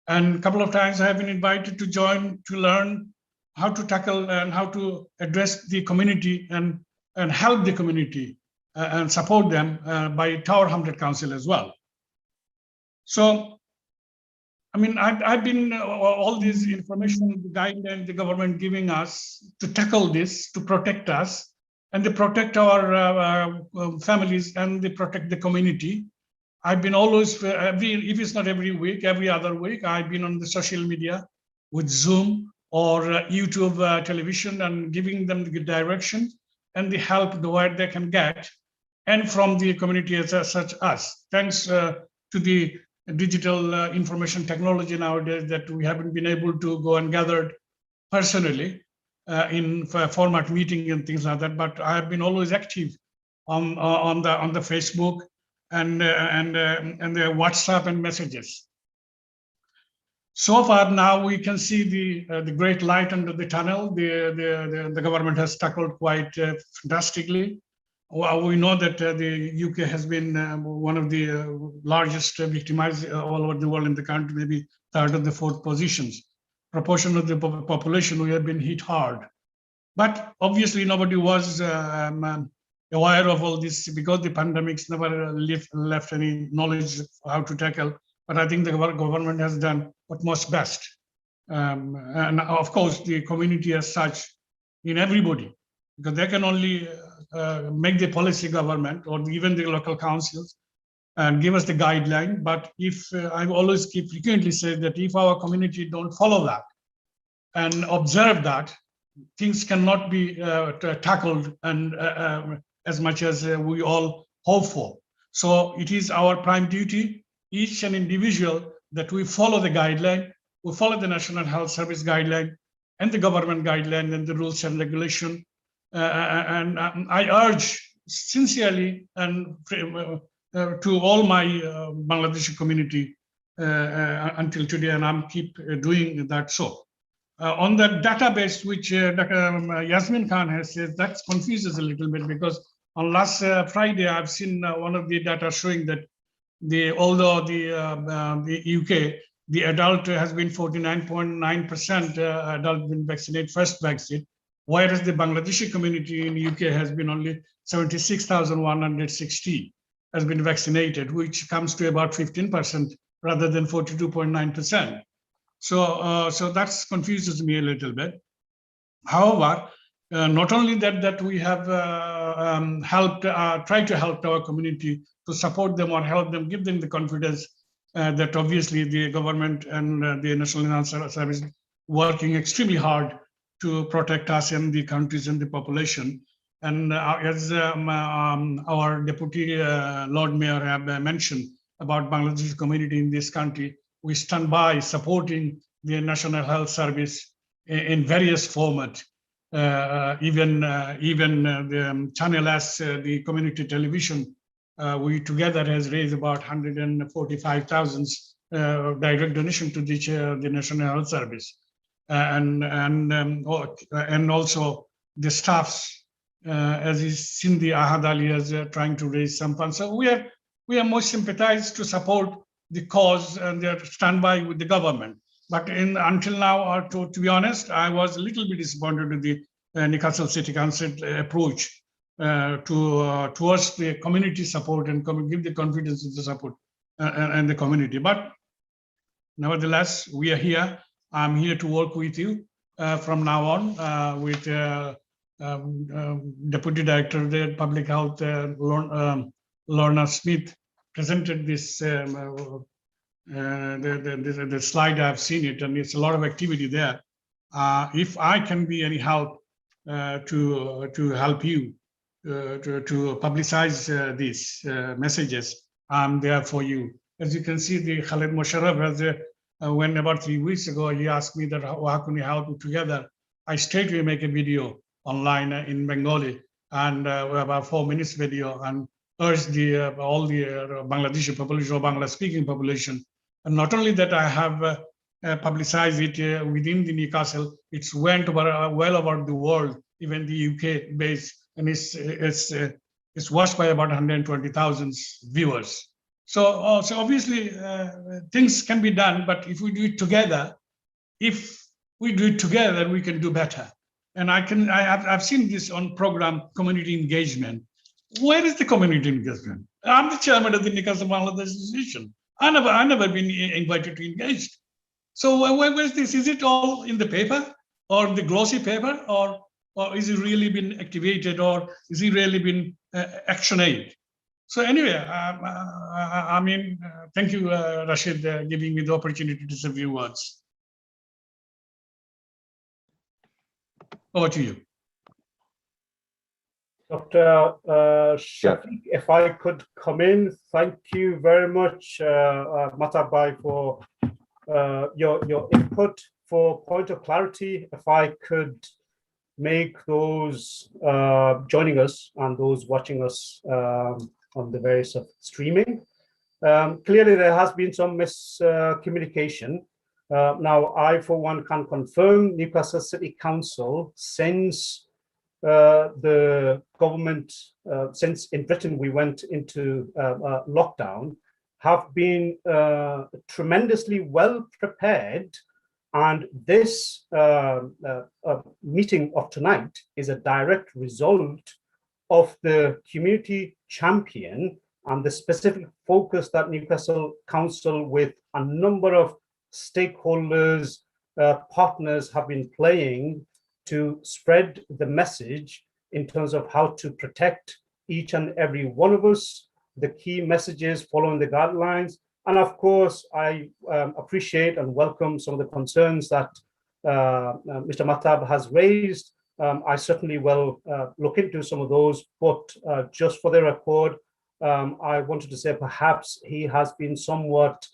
And a couple of times I have been invited to join to learn how to tackle and how to address the community and help the community and support them by Tower Hamlet Council as well. So, I mean, I've been all this information, the guidelines the government giving us to tackle this, to protect us, and to protect our families and to protect the community. I've been always, if it's not every week, every other week, I've been on the social media with Zoom or YouTube television and giving them the direction and the help the word they can get, and from the community as such us. Thanks to the digital information technology nowadays that we haven't been able to go and gather personally in format meeting and things like that. But I have been always active on the Facebook and the WhatsApp and messages. So far now we can see the great light under the tunnel. The government has tackled quite fantastically. We know that the UK has been one of the largest victimized all over the world in the country, maybe third or the fourth positions. Proportion of the population, we have been hit hard. But obviously nobody was aware of all this because the pandemics never left any knowledge of how to tackle. But I think the government has done utmost best. And of course, the community as such, in everybody, because they can only make the policy government or even the local councils and give us the guideline. But if I always keep frequently say that if our community don't follow that and observe that, things cannot be tackled and as much as we all hope for. So it is our prime duty, each and individual, that we follow the guideline, we follow the National Health Service guideline and the government guideline and the rules and regulation. And I urge sincerely and to all my Bangladeshi community until today, and I'm keep doing that. So on the database, which Dr. Yasmin Khan has said, that confuses a little bit because on last Friday, I've seen one of the data showing that although the UK, the adult has been 49.9% adult been vaccinated first vaccine, whereas the Bangladeshi community in UK has been only 76,160 has been vaccinated, which comes to about 15% rather than 42.9%. So that confuses me a little bit. However, not only that we have tried to help our community to support them or help them, give them the confidence that obviously the government and the National Health Service working extremely hard to protect us and the countries and the population. And as our Deputy Lord Mayor have mentioned about Bangladesh community in this country, we stand by supporting the National Health Service in various formats. Even the Channel S, the community television, we together has raised about 145,000 direct donation to the National Health Service, and also the staffs, as is Cindy Ahad Ali, is trying to raise some funds. So we are more sympathized to support the cause and their standby with the government. But until now, to be honest, I was a little bit disappointed with the Newcastle City Council approach towards the community support and give the confidence to the support and the community. But nevertheless, we are here. I'm here to work with you from now on with Deputy Director of the Public Health, Lorna Smith, presented this the slide. I've seen it, and it's a lot of activity there. If I can be any help to help you to publicize these messages, I'm there for you. As you can see, the Khaled Musharraf has when about 3 weeks ago he asked me that how can we help together. I straight away make a video online in Bengali, and about 4 minutes video, and urge all the Bangladeshi population or Bangla speaking population. And not only that, I have publicized it within the Newcastle. It's went well over the world, even the UK base, and it's watched by about 120,000 viewers. So obviously things can be done, but if we do it together, we can do better. And I've seen this on program community engagement. Where is the community engagement? I'm the chairman of the Newcastle Bangladesh Association. I never been invited to engage. So where's this? Is it all in the paper or the glossy paper, or is it really been activated, or is it really been actioned? So anyway, I mean, thank you, Rashid, giving me the opportunity to say a few words. Over to you. Dr. Shafiq, if I could come in, thank you very much, Matabai, for your input. For point of clarity, if I could make those joining us and those watching us on the various streaming. Clearly, there has been some miscommunication. Now, I, for one, can confirm Newcastle City Council sends the government, since in Britain we went into lockdown, have been tremendously well prepared. And this meeting of tonight is a direct result of the community champion and the specific focus that Newcastle Council with a number of stakeholders, partners have been playing to spread the message in terms of how to protect each and every one of us, the key messages following the guidelines. And of course, I appreciate and welcome some of the concerns that Mr. Mahtab has raised. I certainly will look into some of those, but just for the record, I wanted to say perhaps he has been somewhat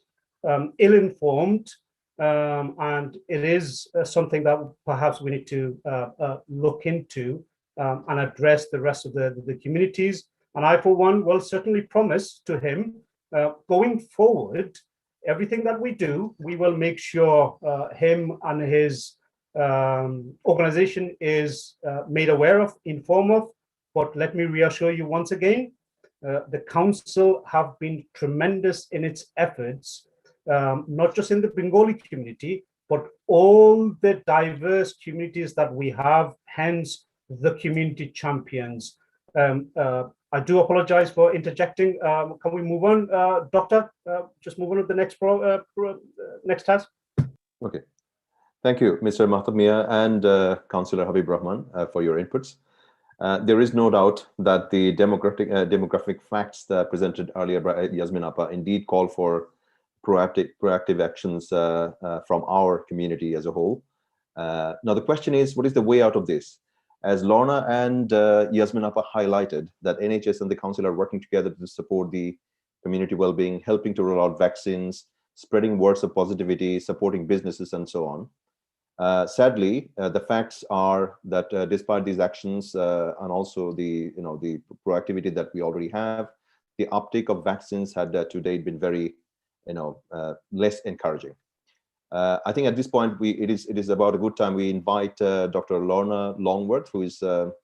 ill-informed, and it is something that perhaps we need to look into and address the rest of the communities. And I, for one, will certainly promise to him going forward, everything that we do, we will make sure him and his organization is made aware of, informed of. But let me reassure you once again, the council have been tremendous in its efforts, not just in the Bengali community, but all the diverse communities that we have, hence the community champions. I do apologize for interjecting. Can we move on, Doctor? Just move on to the next next task. Okay. Thank you, Mr. Mahtab Mia and Councillor Habib Rahman for your inputs. There is no doubt that the demographic facts that presented earlier by Yasmin Appa indeed call for proactive actions from our community as a whole. Now, the question is, what is the way out of this? As Lorna and Yasmin Appa highlighted, that NHS and the Council are working together to support the community well-being, helping to roll out vaccines, spreading words of positivity, supporting businesses, and so on. Sadly, the facts are that despite these actions and also the proactivity that we already have, the uptake of vaccines had to date been very less encouraging. I think at this point it is about a good time we invite Dr. Lorna Longworth, who is the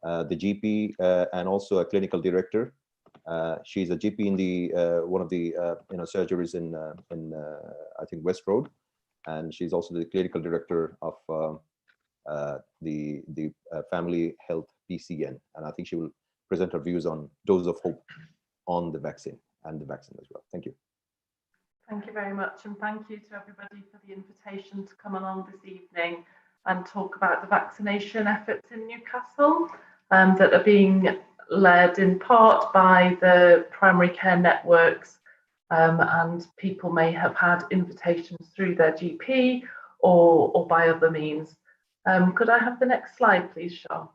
GP and also a clinical director. She's a GP in the one of the surgeries in I think West Road. And she's also the clinical director of the Family Health PCN. And I think she will present her views on dose of hope on the vaccine and the vaccine as well. Thank you. Thank you very much. And thank you to everybody for the invitation to come along this evening and talk about the vaccination efforts in Newcastle that are being led in part by the primary care networks. And people may have had invitations through their GP or by other means. Could I have the next slide, please, Shah?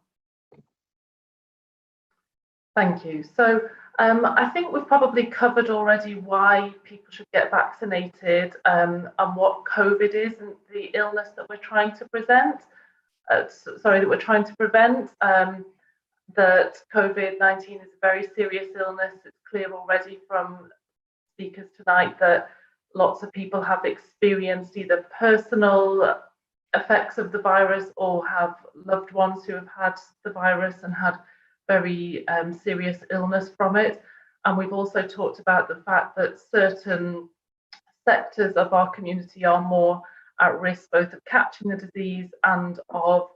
Thank you. So I think we've probably covered already why people should get vaccinated and what COVID is and the illness that we're trying to prevent. That COVID-19 is a very serious illness. It's clear already from speakers tonight that lots of people have experienced either personal effects of the virus or have loved ones who have had the virus and had very serious illness from it. And we've also talked about the fact that certain sectors of our community are more at risk both of catching the disease and of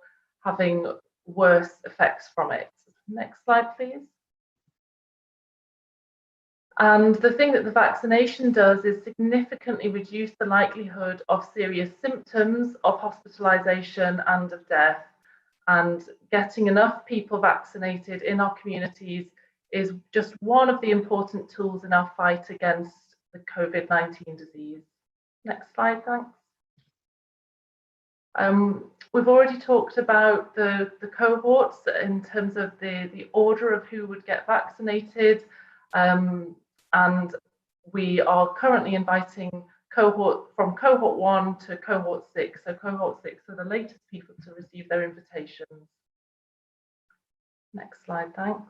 having worse effects from it. Next slide, please. And the thing that the vaccination does is significantly reduce the likelihood of serious symptoms, of hospitalisation and of death. And getting enough people vaccinated in our communities is just one of the important tools in our fight against the COVID-19 disease. Next slide, thanks. We've already talked about the cohorts in terms of the order of who would get vaccinated. And we are currently inviting from cohort 1 to cohort 6. So cohort 6 are the latest people to receive their invitations. Next slide, thanks.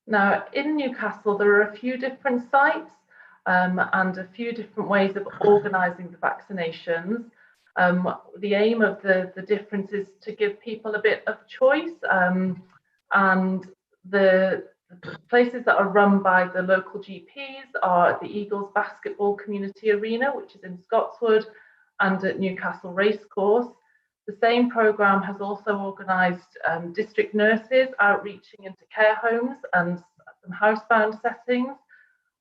Now, in Newcastle, there are a few different sites and a few different ways of organising the vaccinations. The aim of the difference is to give people a bit of choice, and the places that are run by the local GPs are the Eagles Basketball Community Arena, which is in Scotswood, and at Newcastle Racecourse. The same programme has also organised district nurses outreaching into care homes and some housebound settings.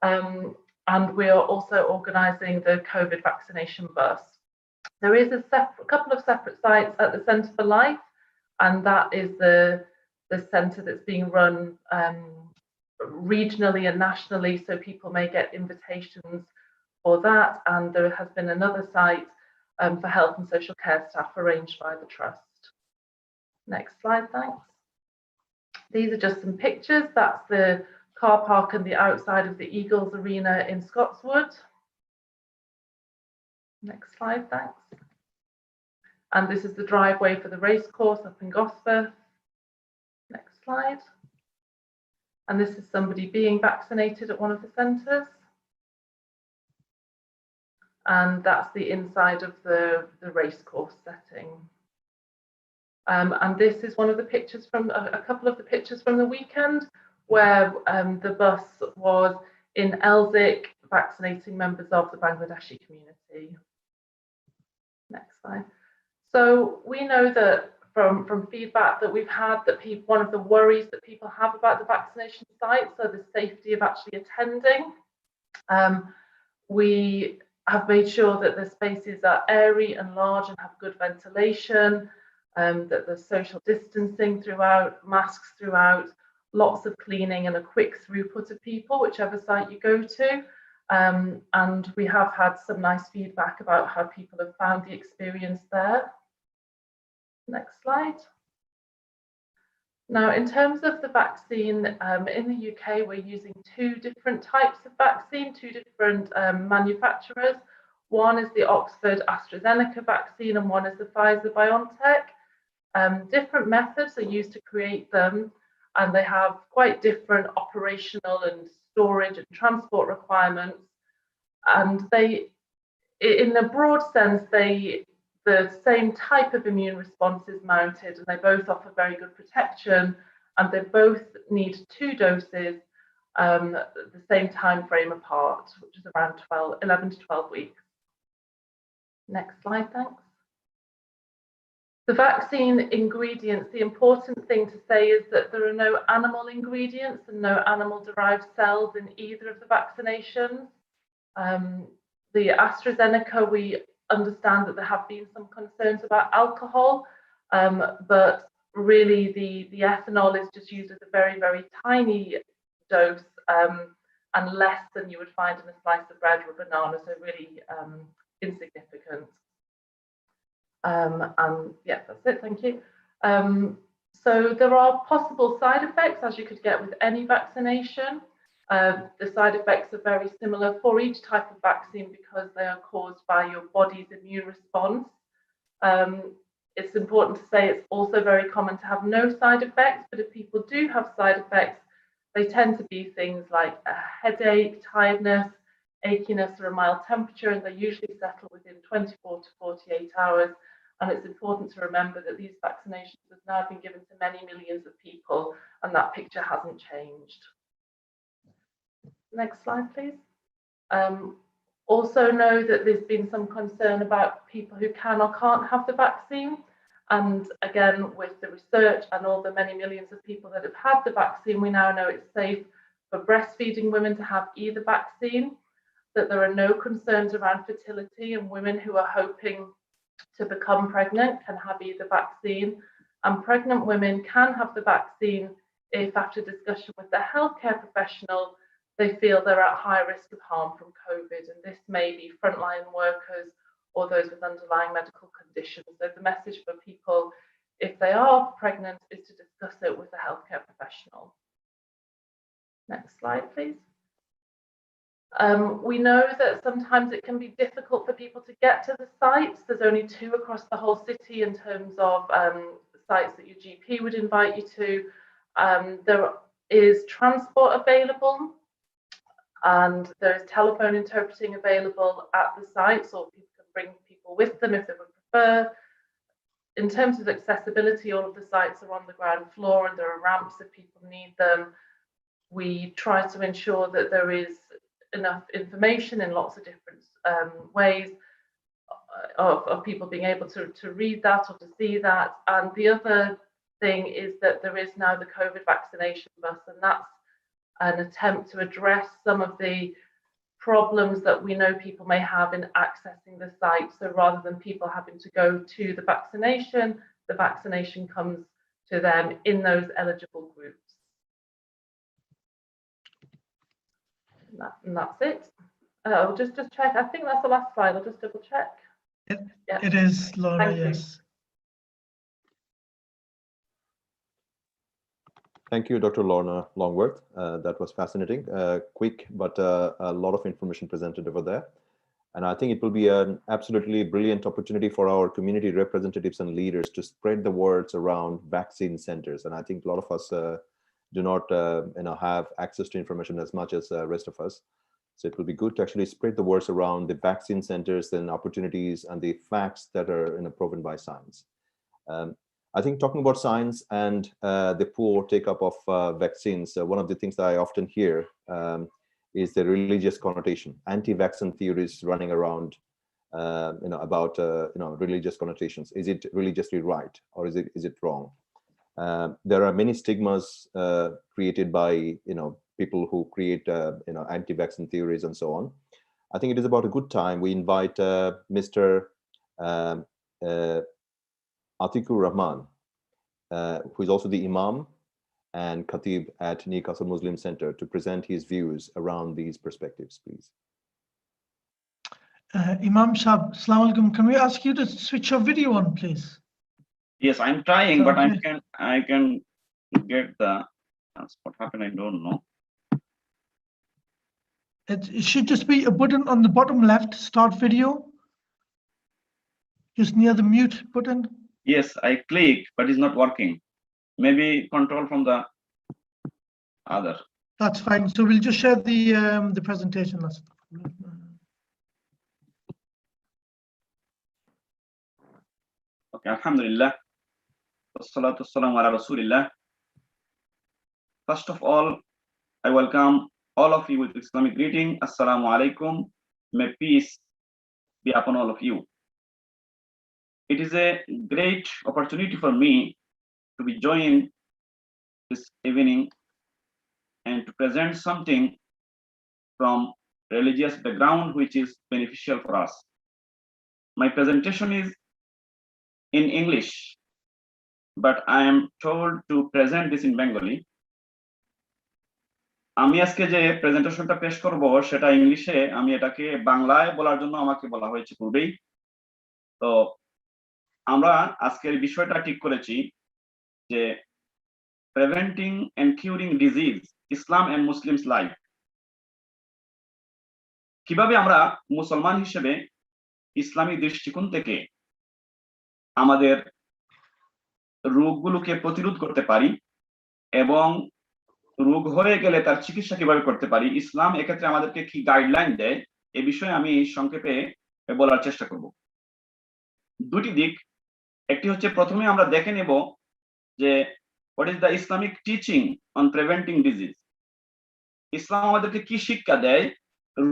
And we are also organising the COVID vaccination bus. There is a couple of separate sites at the Centre for Life, and that is the centre that's being run regionally and nationally, so people may get invitations for that. And there has been another site for health and social care staff arranged by the Trust. Next slide, thanks. These are just some pictures. That's the car park and the outside of the Eagles Arena in Scotswood. Next slide, thanks. And this is the driveway for the racecourse up in Gosforth. Next slide. And this is somebody being vaccinated at one of the centres. And that's the inside of the racecourse setting. And this is one of the pictures from a couple of the pictures from the weekend, where the bus was in Elsick vaccinating members of the Bangladeshi community. Next slide. So we know that from feedback that we've had that one of the worries that people have about the vaccination sites are the safety of actually attending. We have made sure that the spaces are airy and large and have good ventilation, that there's social distancing throughout, masks throughout, lots of cleaning and a quick throughput of people, whichever site you go to. And we have had some nice feedback about how people have found the experience there. Next slide. Now, in terms of the vaccine, in the UK, we're using two different types of vaccine, two different manufacturers. One is the Oxford AstraZeneca vaccine and one is the Pfizer-BioNTech. Different methods are used to create them, and they have quite different operational and storage and transport requirements. And they, in a broad sense, the same type of immune response is mounted, and they both offer very good protection, and they both need 2 doses the same time frame apart, which is around 11 to 12 weeks. Next slide, thanks. The vaccine ingredients, the important thing to say is that there are no animal ingredients and no animal-derived cells in either of the vaccinations. The AstraZeneca, we understand that there have been some concerns about alcohol, but really the ethanol is just used as a very, very tiny dose and less than you would find in a slice of bread or a banana, so really insignificant. And yeah, that's it, thank you. So there are possible side effects, as you could get with any vaccination. The side effects are very similar for each type of vaccine because they are caused by your body's immune response. It's important to say it's also very common to have no side effects, but if people do have side effects, they tend to be things like a headache, tiredness, achiness, or a mild temperature, and they usually settle within 24 to 48 hours. And it's important to remember that these vaccinations have now been given to many millions of people, and that picture hasn't changed. Next slide, please. Also know that there's been some concern about people who can or can't have the vaccine. And again, with the research and all the many millions of people that have had the vaccine, we now know it's safe for breastfeeding women to have either vaccine, that there are no concerns around fertility, and women who are hoping to become pregnant can have either vaccine. And pregnant women can have the vaccine if, after discussion with their healthcare professional, they feel they're at high risk of harm from COVID. And this may be frontline workers or those with underlying medical conditions. So the message for people, if they are pregnant, is to discuss it with a healthcare professional. Next slide, please. We know that sometimes it can be difficult for people to get to the sites. There's only 2 across the whole city in terms of sites that your GP would invite you to. There is transport available, and there is telephone interpreting available at the sites, or people can bring people with them if they would in terms of accessibility, all of the sites are on the ground floor and there are ramps if people need them. We try to ensure that there is enough information in lots of different ways of people being able to read that or to see that. And the other thing is that there is now the COVID vaccination bus, and that's an attempt to address some of the problems that we know people may have in accessing the site. So rather than people having to go to the vaccination comes to them in those eligible groups. And that's it. I'll just check. I think that's the last slide. I'll just double check. Yeah. It is, Laura, Thank you. yes. Thank you, Dr. Lorna Longworth. That was fascinating, quick, but a lot of information presented over there. And I think it will be an absolutely brilliant opportunity for our community representatives and leaders to spread the words around vaccine centers. And I think a lot of us do not have access to information as much as the rest of us. So it will be good to actually spread the words around the vaccine centers and opportunities and the facts that are proven by science. I think talking about science and the poor take-up of vaccines, one of the things that I often hear is the religious connotation, anti-vaccine theories running around, about religious connotations. Is it religiously right, or is it wrong? There are many stigmas created by people who create anti-vaccine theories and so on. I think it is about a good time we invite Mr. Atikur Rahman, who is also the Imam and Khatib at Newcastle Muslim Center, to present his views around these perspectives, please. Imam Sahab, Assalamu alaikum. Can we ask you to switch your video on, please? Yes, I'm trying, but Okay. I can get the what happened. I don't know. It should just be a button on the bottom left, start video, just near the mute button. Yes, I click, but it's not working. Maybe control from the other. That's fine. So we'll just share the presentation. Okay, Alhamdulillah. Wassalatu wassalamu ala Rasulillah. First of all, I welcome all of you with Islamic greeting. Assalamu alaikum. May peace be upon all of you. It is a great opportunity for me to be joined this evening and to present something from religious background which is beneficial for us. My presentation is in English, but I am told to present this in Bengali. আমি আজকে যে প্রেজেন্টেশনটা পেশ করব সেটা ইংলিশে, আমি এটাকে বাংলায় বলার জন্য আমাকে বলা হয়েছে পূর্বেই। তো আমরা আজকের বিষয়টা ঠিক করেছি যে preventing and curing disease, Islam and Muslims life. কিভাবে আমরা মুসলমান হিসেবে ইসলামী দৃষ্টিকোণ থেকে আমাদের রোগগুলোকে প্রতিরোধ করতে পারি এবং রোগ হয়ে গেলে তার চিকিৎসা কিভাবে করতে পারি, ইসলাম এক্ষেত্রে আমাদেরকে কি গাইডলাইন দেয়, এ বিষয়ে আমি সংক্ষেপে বলার চেষ্টা করব। দুটি দিক, একটি হচ্ছে প্রথমে আমরা দেখে নেব যে what is the Islamic teaching on preventing disease. ইসলাম আমাদেরকে কি শিক্ষা দেয়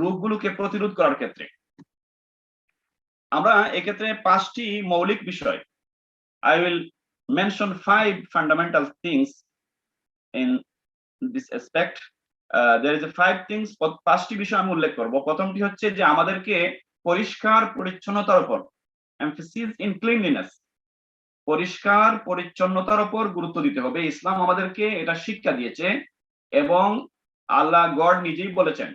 রোগগুলোকে প্রতিরোধ করার ক্ষেত্রে। আমরা এক্ষেত্রে 5টি মৌলিক বিষয়, I will mention 5 fundamental things in this aspect. There is a 5 things, 5টি বিষয় আমি উল্লেখ করব। প্রথমটি হচ্ছে যে আমাদেরকে পরিষ্কার পরিচ্ছন্নতার উপর, emphasis in cleanliness, পরিষ্কার পরিচ্ছন্নতার উপর গুরুত্ব দিতে হবে। ইসলাম আমাদেরকে এটা শিক্ষা দিয়েছে এবং আল্লাহ গড নিজেই বলেছেন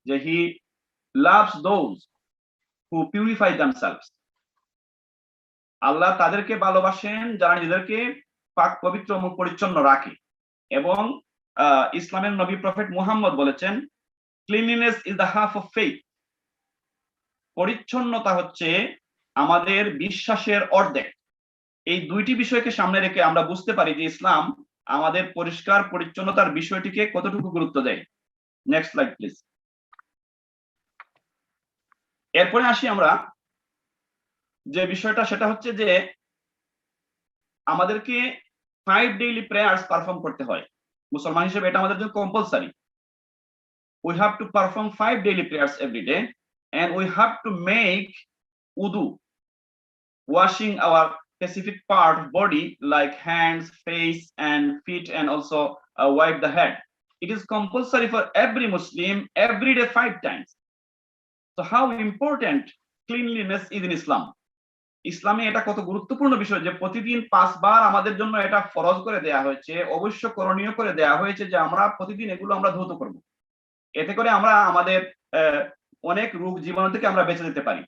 যে he loves those who purify themselves. আল্লাহ তাদেরকে ভালোবাসেন যারা নিজেদেরকে পাক পবিত্র এবং পরিচ্ছন্ন রাখে। এবং ইসলামের নবী প্রফেট মুহাম্মদ বলেছেন cleanliness is the half of faith. পরিচ্ছন্নতা হচ্ছে আমাদের বিশ্বাসের অর্ধেক। এই দুইটি বিষয়কে সামনে রেখে আমরা বুঝতে পারি যে ইসলাম আমাদের পরিষ্কার পরিচ্ছন্নতার বিষয়টিকে কতটুকু গুরুত্ব দেয়। Next slide please. এরপরে আসি আমরা যে বিষয়টা সেটা হচ্ছে যে আমাদেরকে 5 ডেইলি প্রেয়ার্স পারফর্ম করতে হয় মুসলমান হিসেবে, এটা আমাদের জন্য compulsory. We have to perform 5 daily prayers every day, and we have to make wudu, washing our specific part of body like hands, face, and feet, and also wipe the head. It is compulsory for every Muslim every day 5 times. So how important cleanliness is in Islam? ইসলামে এটা কত গুরুত্বপূর্ণ বিষয় যে প্রতিদিন 5 বার আমাদের জন্য এটা ফরজ করে দেয়া হয়েছে, অবশ্য করণীয় করে দেয়া হয়েছে যে আমরা প্রতিদিন এগুলো আমরা ধৌত করব। এতে করে আমরা আমাদের অনেক রোগ জীবাণু থেকে আমরা বেঁচে যেতে পারি।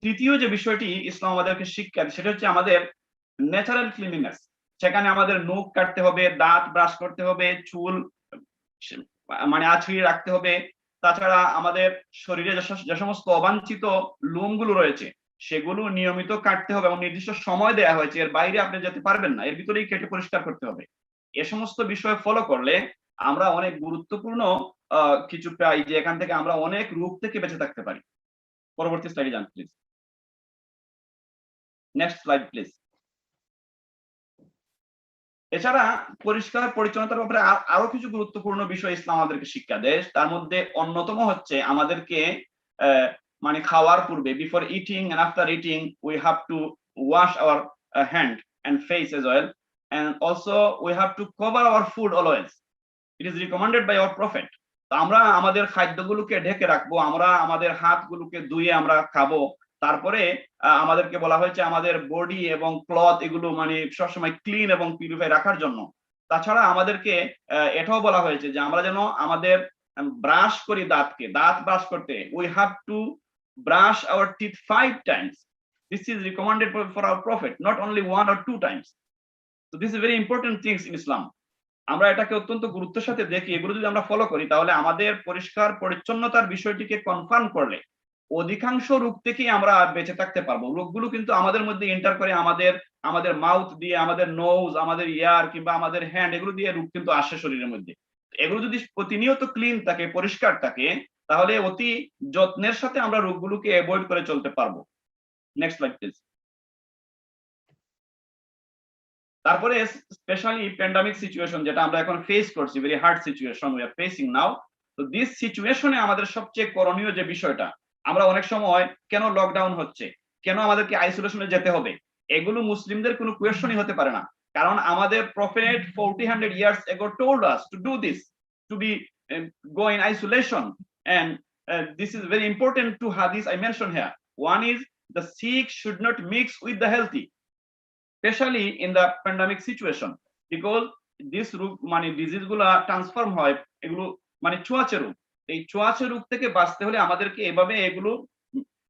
তৃতীয় যে বিষয়টি ইসলাম আমাদেরকে শিক্ষা দেয় সেটা হচ্ছে আমাদের ন্যাচারাল ক্লিনলিনেস। সেখানে আমাদের নখ কাটতে হবে, দাঁত ব্রাশ করতে হবে, চুল মানে আঁচড়িয়ে রাখতে হবে। তাছাড়া আমাদের শরীরে যে সমস্ত অবাঞ্ছিত লোমগুলো রয়েছে সেগুলো নিয়মিত কাটতে হবে এবং নির্দিষ্ট সময় দেয়া হয়েছে, এর বাইরে আপনি যেতে পারবেন না, এর ভিতরেই কেটে পরিষ্কার করতে হবে। এ সমস্ত বিষয় ফলো করলে আমরা অনেক গুরুত্বপূর্ণ কিছু পাই যে এখান থেকে আমরা অনেক রোগ থেকে বেঁচে থাকতে পারি। পরবর্তী স্লাইডে যান প্লিজ। Next slide please. এছাড়া পরিষ্কার পরিচ্ছন্নতার ব্যাপারে আরো কিছু গুরুত্বপূর্ণ বিষয় ইসলাম আমাদেরকে শিক্ষা দেয়। তার মধ্যে অন্যতম হচ্ছে আমাদেরকে মানে খাওয়ার পূর্বে, before eating and after eating we have to wash our hand and face as well, and also we have to cover our food always. It is recommended by our prophet. আমরা আমাদের খাদ্যগুলোকে ঢেকে রাখবো, আমরা আমাদের হাতগুলোকে ধুয়ে আমরা খাবো। তারপরে আমাদেরকে বলা হয়েছে আমাদের বডি এবং ক্লথ এগুলো মানে সবসময় ক্লিন এবং পিউরিফাই রাখার জন্য। তাছাড়া আমাদেরকে এটাও বলা হয়েছে যে আমরা যেন আমাদের ব্রাশ করি দাঁতকে, দাঁত ব্রাশ করতে we have to brush our teeth 5 times. This is recommended for our prophet, not only 1 or 2 times. So this is very important things in Islam. আমরা এটাকে অত্যন্ত গুরুত্বের সাথে দেখি। এগুলো যদি আমরা ফলো করি তাহলে আমাদের পরিষ্কার পরিচ্ছন্নতার বিষয়টিকে কনফার্ম করলে অধিকাংশ রোগ থেকেই আমরা বেঁচে থাকতে পারবো। রোগগুলো কিন্তু আমাদের মধ্যে এন্টার করে আমাদের মাউথ দিয়ে, আমাদের নোজ, আমাদের ইয়ার কিংবা আমাদের হ্যান্ড, এগুলো দিয়ে রোগ কিন্তু আসে শরীরের মধ্যে। এগুলো যদি প্রতিনিয়ত ক্লিন থাকে, পরিষ্কার থাকে, তাহলে অতি যত্নের সাথে আমরা রোগগুলোকে অ্যাভয়েড করে চলতে পারবো। Next slide please. তারপরে স্পেশালি প্যান্ডামিক সিচুয়েশন যেটা আমরা এখন ফেস করছি, very hard situation we are facing now. তো দিস সিচুয়েশনে আমাদের সবচেয়ে করণীয় যে বিষয়টা, আমরা অনেক সময় কেন লকডাউন হচ্ছে, কেন আমাদেরকে আইসোলেশনে যেতে হবে, এগুলো মুসলিমদের কোনো কোয়েশ্চনই হতে পারে না। কারণ আমাদের prophet 400 years ago told us to do this, to be go in isolation, and this is very important to hadith I mentioned here. One is the sick should not mix with the healthy, especially in the pandemic situation, because this রোগ মানে disease গুলা transform হয়, এগুলো মানে ছোঁয়াচে রোগ। এই ছোঁয়াচে রোগ থেকে বাঁচতে হলে আমাদেরকে এভাবে এগুলো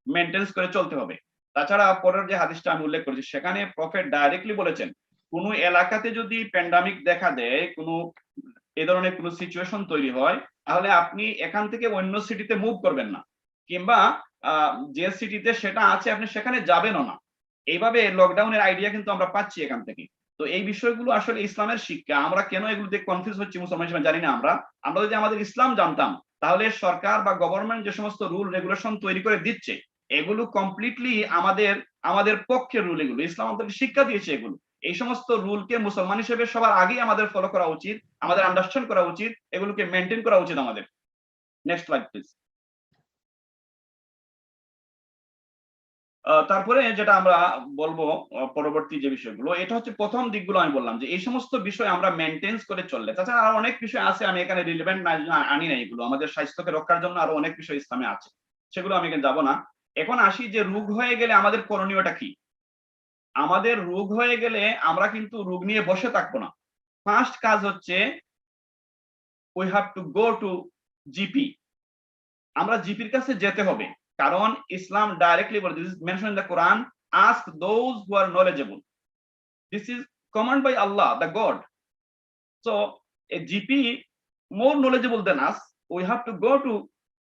মেইনটেনেন্স করে চলতে হবে। তাছাড়া পরের যে হাদিসটা আমি উল্লেখ করেছি সেখানে প্রফেট ডাইরেক্টলি বলেছেন কোনো এলাকাতে যদি প্যান্ডামিক দেখা দেয়, কোনো এই ধরনের কোনো সিচুয়েশন তৈরি হয়, তাহলে আপনি এখান থেকে অন্য সিটিতে মুভ করবেন না, কিংবা যে সিটিতে সেটা আছে আপনি সেখানে যাবেনও না। এইভাবে লকডাউনের আইডিয়া কিন্তু আমরা পাচ্ছি এখান থেকে। তো এই বিষয়গুলো আসলে ইসলামের শিক্ষা। আমরা কেন এগুলোতে কনফিউজ হচ্ছি মুসলমান হিসেবে জানি না। আমরা যদি আমাদের ইসলাম জানতাম তাহলে সরকার বা গভর্নমেন্ট যে সমস্ত রুল রেগুলেশন তৈরি করে দিচ্ছে এগুলো কমপ্লিটলি আমাদের পক্ষের রুল। এগুলো ইসলাম আমাদেরকে শিক্ষা দিয়েছে। এগুলো এই সমস্ত রুলকে মুসলমান হিসেবে সবার আগেই আমাদের ফলো করা উচিত, আমাদের আন্ডারস্ট্যান্ড করা উচিত, এগুলোকে মেনটেন করা উচিত আমাদের। Next slide please. তারপরে যেটা আমরা বলবো পরবর্তী যে বিষয়গুলো, এটা হচ্ছে প্রথম দিকগুলো আমি বললাম যে এই সমস্ত বিষয় আমরা মেনটেন্স করে চললে। তাছাড়া আরো অনেক বিষয় আছে, আমি এখানে রিলেভেন্ট আনি না। এগুলো আমাদের স্বাস্থ্যকে রক্ষার জন্য আরো অনেক বিষয় ইসলামে আছে, সেগুলো আমি এখানে যাবো না। এখন আসি যে রোগ হয়ে গেলে আমাদের করণীয়টা কি। আমাদের রোগ হয়ে গেলে আমরা কিন্তু রোগ নিয়ে বসে থাকবো না। ফার্স্ট কাজ হচ্ছে we have to go to GP. আমরা জিপির কাছে যেতে হবে, কারণ ইসলাম ডাইরেক্টলি বলে, this is mention in the Quran, ask those who are knowledgeable. This is command by Allah the God. So a GP more knowledgeable than us, we have to go to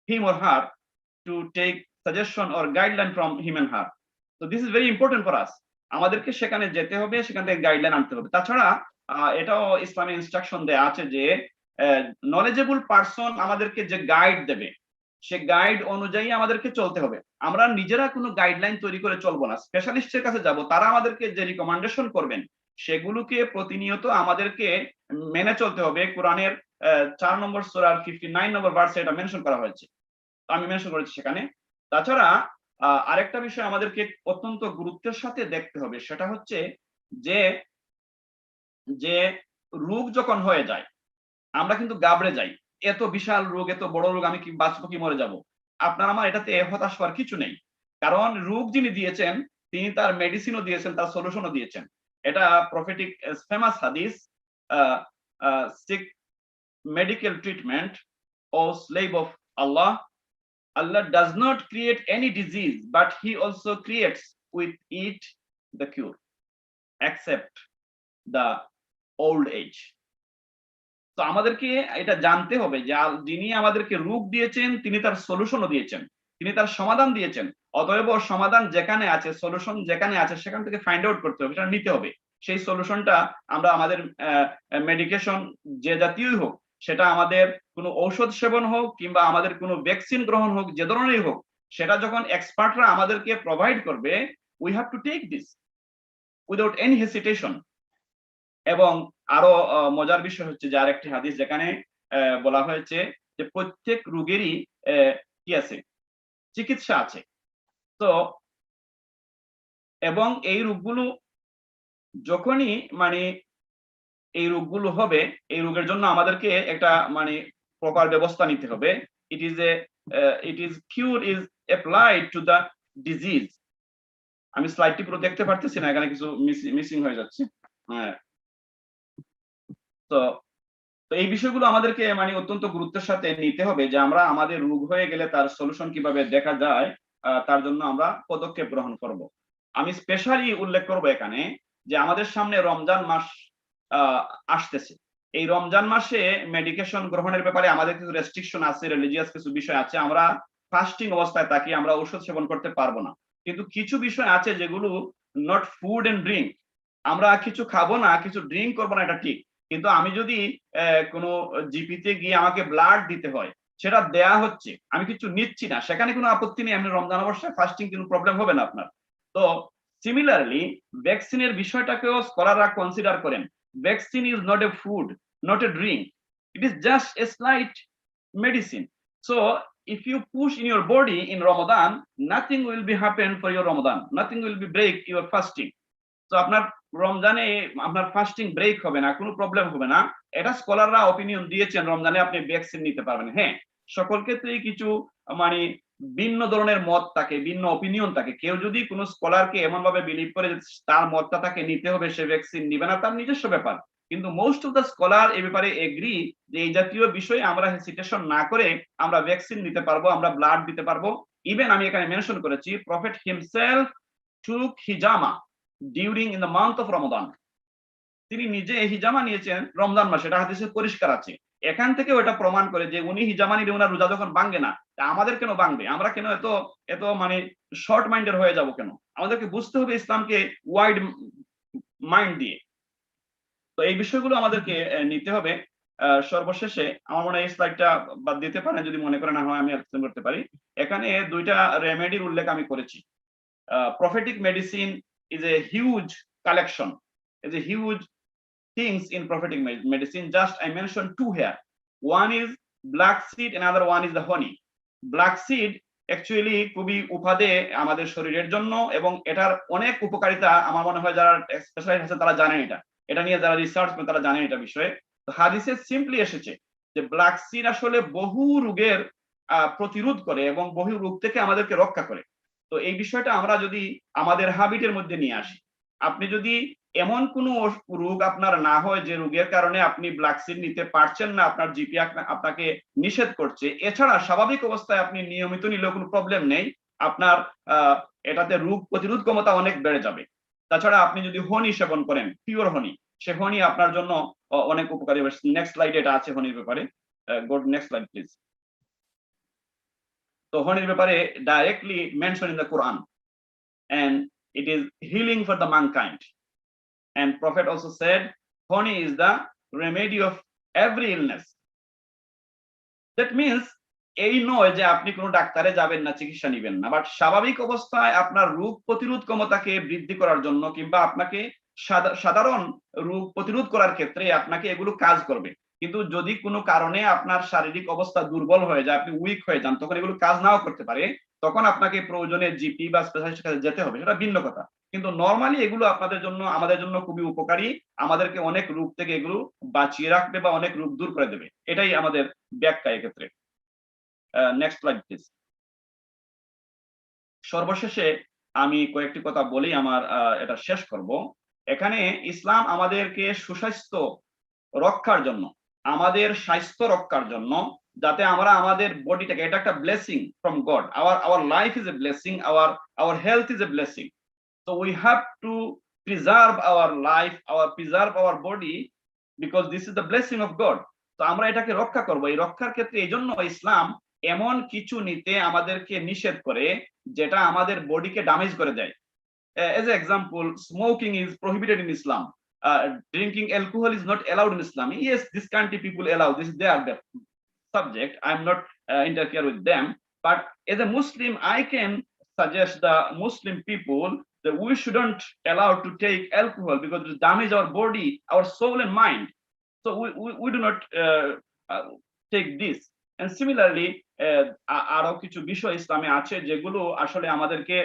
him or her to take suggestion or guideline from him and her. So this is very important for us. আমাদেরকে সেখানে যেতে হবে, সেখান থেকে guideline আনতে হবে। তাছাড়া এটাও ইসলামে ইনস্ট্রাকশন দেয়া আছে যে নলেজেবল পারসন আমাদেরকে যে গাইড দেবে সে গাইড অনুযায়ী আমাদেরকে চলতে হবে। আমরা নিজেরা কোনো গাইডলাইন তৈরি করে চলবো না, স্পেশালিস্টের কাছে যাব, তারা আমাদেরকে যে রিকমেন্ডেশন করবেন সেগুলোকে প্রতিনিয়ত আমাদেরকে মেনে চলতে হবে। কোরআনের 4 নম্বর সূরার 59 নম্বর ভার্সে এটা মেনশন করা হয়েছে, আমি মেনশন করেছি সেখানে। তাছাড়া আরেকটা বিষয় আমাদেরকে অত্যন্ত গুরুত্বের সাথে দেখতে হবে, সেটা হচ্ছে যে রোগ যখন হয়ে যায় আমরা কিন্তু গাবড়ে যাই, এত বিশাল রোগ, এত বড় রোগ, আমি কি বাঁচবো কি মরে যাব। আপনার আমার এটাতে হতাশ হওয়ার কিছু নেই, কারণ রোগ যিনি দিয়েছেন তিনি তার মেডিসিনও দিয়েছেন, তার সলিউশনও দিয়েছেন। এটা prophetic famous hadith, seek medical treatment O slave of Allah, Allah does not create any disease, but he also creates with it the cure, except the old age. তো আমাদেরকে এটা জানতে হবে যে যিনি আমাদেরকে রোগ দিয়েছেন তিনি তার সলিউশনও দিয়েছেন, তিনি তার সমাধান দিয়েছেন। অতএব সমাধান যেখানে আছে, সলিউশন যেখানে আছে, সেখান থেকে ফাইন্ড আউট করতে হবে, সেটা নিতে হবে। সেই সলিউশনটা আমরা আমাদের মেডিকেশন যে জাতীয়ই হোক, সেটা আমাদের কোনো ঔষধ সেবন হোক কিংবা আমাদের কোনো ভ্যাকসিন গ্রহণ হোক, যে ধরনেরই হোক, সেটা যখন এক্সপার্টরা আমাদেরকে প্রোভাইড করবে, we have to take this without any hesitation. এবং আরো মজার বিষয় হচ্ছে যে আরেকটি হাদিস যেখানে বলা হয়েছে যে প্রত্যেক রোগেরই কি আছে, চিকিৎসা আছে। তো এবং এই রোগগুলো যখনই এই রোগগুলো হবে, এই রোগের জন্য আমাদেরকে একটা প্রপার ব্যবস্থা নিতে হবে। It is cure is applied to the disease. আমি স্লাইডটি পুরো দেখতে পারতেছি না, এখানে কিছু মিসিং হয়ে যাচ্ছে। হ্যাঁ, তো এই বিষয়গুলো আমাদেরকে অত্যন্ত গুরুত্বের সাথে নিতে হবে যে আমরা আমাদের রোগ হয়ে গেলে তার সলিউশন কিভাবে দেখা যায়, তার জন্য আমরা পদক্ষেপ গ্রহণ করব। আমি স্পেশালি উল্লেখ করব এখানে যে আমাদের সামনে রমজান মাস আসতেছে। এই রমজান মাসে মেডিকেশন গ্রহণের ব্যাপারে আমাদের কিছু রেস্ট্রিকশন আছে, রিলিজিয়াস কিছু বিষয় আছে। আমরা ফাস্টিং অবস্থায় থাকি, আমরা ওষুধ সেবন করতে পারবো না, কিন্তু কিছু বিষয় আছে যেগুলো নট ফুড এন্ড ড্রিঙ্ক, আমরা কিছু খাবো না, কিছু ড্রিঙ্ক করবো না, এটা ঠিক। কিন্তু আমি যদি কোনো জিপিতে গিয়ে আমাকে ব্লাড দিতে হয়, সেটা দেয়া হচ্ছে, আমি কিছু নিচ্ছি না, সেখানে কোনো আপত্তি নেই। আপনি রমজান অবস্থায় ফাস্টিং কোনো প্রবলেম হবে না আপনার। তো সিমিলারলি ভ্যাকসিনের বিষয়টাকেও স্কলাররা কনসিডার করেন। Vaccine is not a food, not a drink, it is just a slight medicine. So if you push in your body in Ramadan, nothing will be happen for your Ramadan, nothing will be break your fasting. তো আপনার রমজানে আপনার fasting break হবে না, কোনো problem হবে না। এটা স্কলাররা অপিনিয়ন দিয়েছেন, রমজানে আপনি ভ্যাকসিন নিতে পারবেন। হ্যাঁ, সকল ক্ষেত্রেই কিছু ভিন্ন ধরনের মত থাকে, ভিন্ন অপিনিয়ন থাকে। কেউ যদি কোনো স্কলারকে এমন ভাবে বিলিভ করে যে তার মতটা তাকে নিতে হবে, সে ভ্যাকসিন নিবে না, তার নিজস্ব ব্যাপার। কিন্তু মোস্ট অফ দ্য স্কলার এ ব্যাপারে এগ্রি যে এই জাতীয় বিষয়ে আমরা হেসিটেশন না করে আমরা ভ্যাকসিন নিতে পারবো, আমরা ব্লাড দিতে পারবো। ইভেন আমি এখানে মেনশন করেছি প্রফেট হিমসেলফ টুক হিজামা during in the month of Ramadan. তিনি নিজে হিজামা নিয়েছেন রমজান মাসে, এটা হাদিসে পরিষ্কার আছে। এখান থেকে ওটা প্রমাণ করে যে উনি হিজামা নিলে ওনার রোজা যখন ভাঙে না, আমাদের কেন ভাঙবে? আমরা কেন এত এত শর্ট মাইন্ডের হয়ে যাব কেন? আমাদেরকে বুঝতে হবে ইসলামকে ওয়াইড মাইন্ড দিয়ে। তো এই বিষয়গুলো আমাদেরকে নিতে হবে। সর্বশেষে আমার মনে হয় এই স্লাইডটা বাদ দিতে পারেন, যদি মনে করে না হয় আমি এক্সপ্লেন করতে পারি। এখানে দুইটা রেমেডির উল্লেখ আমি করেছি। Prophetic medicine is a huge collection, is a huge things in prophetic medicine. Just I mentioned two here. One is black seed, another one is the honey. Black seed actually খুবই উপাদে আমাদের শরীরের জন্য, এবং এটার অনেক উপকারিতা আমার মনে হয় যারা স্পেশালাইজড আছে তারা জানেন এটা নিয়ে যারা রিসার্চ করেন তারা জানেন এটা বিষয়ে। তো হাদিসে সিম্পলি এসেছে যে ব্ল্যাক সিড আসলে বহু রোগের প্রতিরোধ করে এবং বহু রোগ থেকে আমাদেরকে রক্ষা করে। তো এই বিষয়টা আমরা যদি আমাদের হ্যাবিটের মধ্যে নিয়ে আসি, আপনি যদি এমন কোনো রোগ আপনার না হয় যে রোগের কারণে আপনি ব্ল্যাক সিড নিতে পারছেন না, আপনার জিপি আপনাকে নিষেধ করছে, এছাড়া স্বাভাবিক অবস্থায় আপনি নিয়মিত নিলেও কোনো প্রবলেম নেই, আপনার এটাতে রোগ প্রতিরোধ ক্ষমতা অনেক বেড়ে যাবে। তাছাড়া আপনি যদি হনি সেবন করেন, পিওর হনি, সে হনি আপনার জন্য অনেক উপকারী হবে। নেক্সট স্লাইডে এটা আছে হনির ব্যাপারে। Go to next slide please. তো হনির ব্যাপারে directly mention in the Quran, and it is healing for the mankind. And Prophet also said honey is the remedy of every illness. That means এই নয় যে আপনি কোনো ডাক্তারে যাবেন না, চিকিৎসা নেবেন না, বাট স্বাভাবিক অবস্থায় আপনার রোগ প্রতিরোধ ক্ষমতাকে বৃদ্ধি করার জন্য কিংবা আপনাকে সাধারণ রোগ প্রতিরোধ করার ক্ষেত্রে আপনাকে এগুলো কাজ করবে। কিন্তু যদি কোনো কারণে আপনার শারীরিক অবস্থা দুর্বল হয়ে যায়, আপনি উইক হয়ে যান, তখন এগুলো কাজ নাও করতে পারে, তখন আপনাকে প্রয়োজনে জিপি বা স্পেশালিস্টের কাছে যেতে হবে, সেটা ভিন্ন কথা। কিন্তু নর্মালি এগুলো আপনাদের জন্য, আমাদের জন্য খুবই উপকারী, আমাদেরকে অনেক রোগ থেকে এগুলো বাঁচিয়ে রাখবে বা অনেক রোগ দূর করে দেবে, এটাই আমাদের ব্যাখ্যা এক্ষেত্রে। Next slide please. সর্বশেষে আমি কয়েকটি কথা বলি, আমার এটা শেষ করব। এখানে ইসলাম আমাদেরকে সুস্বাস্থ্য রক্ষার জন্য, আমাদের স্বাস্থ্য রক্ষার জন্য, যাতে আমরা আমাদের বডিটাকে, এটা একটা blessing from god, our life is a blessing, our health is a blessing, so we have to preserve our life, preserve our body, because this is the blessing of God. তো আমরা এটাকে রক্ষা করব। এই রক্ষার ক্ষেত্রে এই জন্য ইসলাম এমন কিছু নিতে আমাদেরকে নিষেধ করে যেটা আমাদের বডিকে ড্যামেজ করে দেয়। As an example, smoking is prohibited in Islam. Drinking alcohol is not allowed in Islam. Yes, this country people allow this, they are the subject, I'm not interfere with them, but as a Muslim I can suggest the Muslim people that we shouldn't allow to take alcohol because it damage our body, our soul and mind. So we do not take this. And similarly, আরো কিছু বিষয় ইসলামে আছে যেগুলো আসলে আমাদেরকে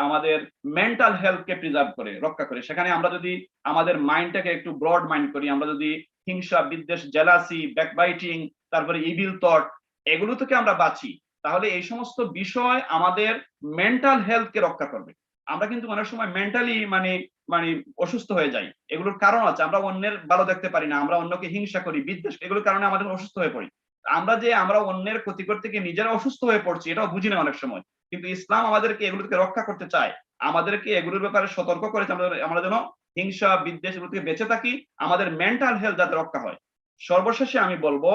আমাদের mental হেলথকে preserve করে, রক্ষা করে। সেখানে আমরা যদি আমাদের মাইন্ডটাকে একটু ব্রড মাইন্ড করি, আমরা যদি হিংসা, বিদ্বেষ, জেলাসি, ব্যাকবাইটিং, তারপরে ইভিল থট, এগুলো থেকে আমরা বাঁচি, তাহলে এই সমস্ত বিষয় আমাদের মেন্টাল হেলথকে রক্ষা করবে। আমরা কিন্তু অনেক সময় মেন্টালি মানে অসুস্থ হয়ে যাই, এগুলোর কারণ আছে। আমরা অন্যের ভালো দেখতে পারি না, আমরা অন্যকে হিংসা করি, বিদ্বেষ, এগুলোর কারণে আমাদের অসুস্থ হয়ে পড়ি। আমরা অন্যের ক্ষতি করতে গিয়ে নিজেরা অসুস্থ হয়ে পড়ছি, এটাও বুঝি না অনেক সময়। কিন্তু ইসলাম আমাদেরকে এগুলো থেকে রক্ষা করতে চায়, আমাদেরকে এগুলোর ব্যাপারে সতর্ক করেছে, আমরা যেন হিংসা, বিদ্বেষ এগুলো থেকে বেঁচে থাকি, আমাদের মেন্টাল হেলথ যাতে রক্ষা হয়। সর্বশেষে আমি বলবো,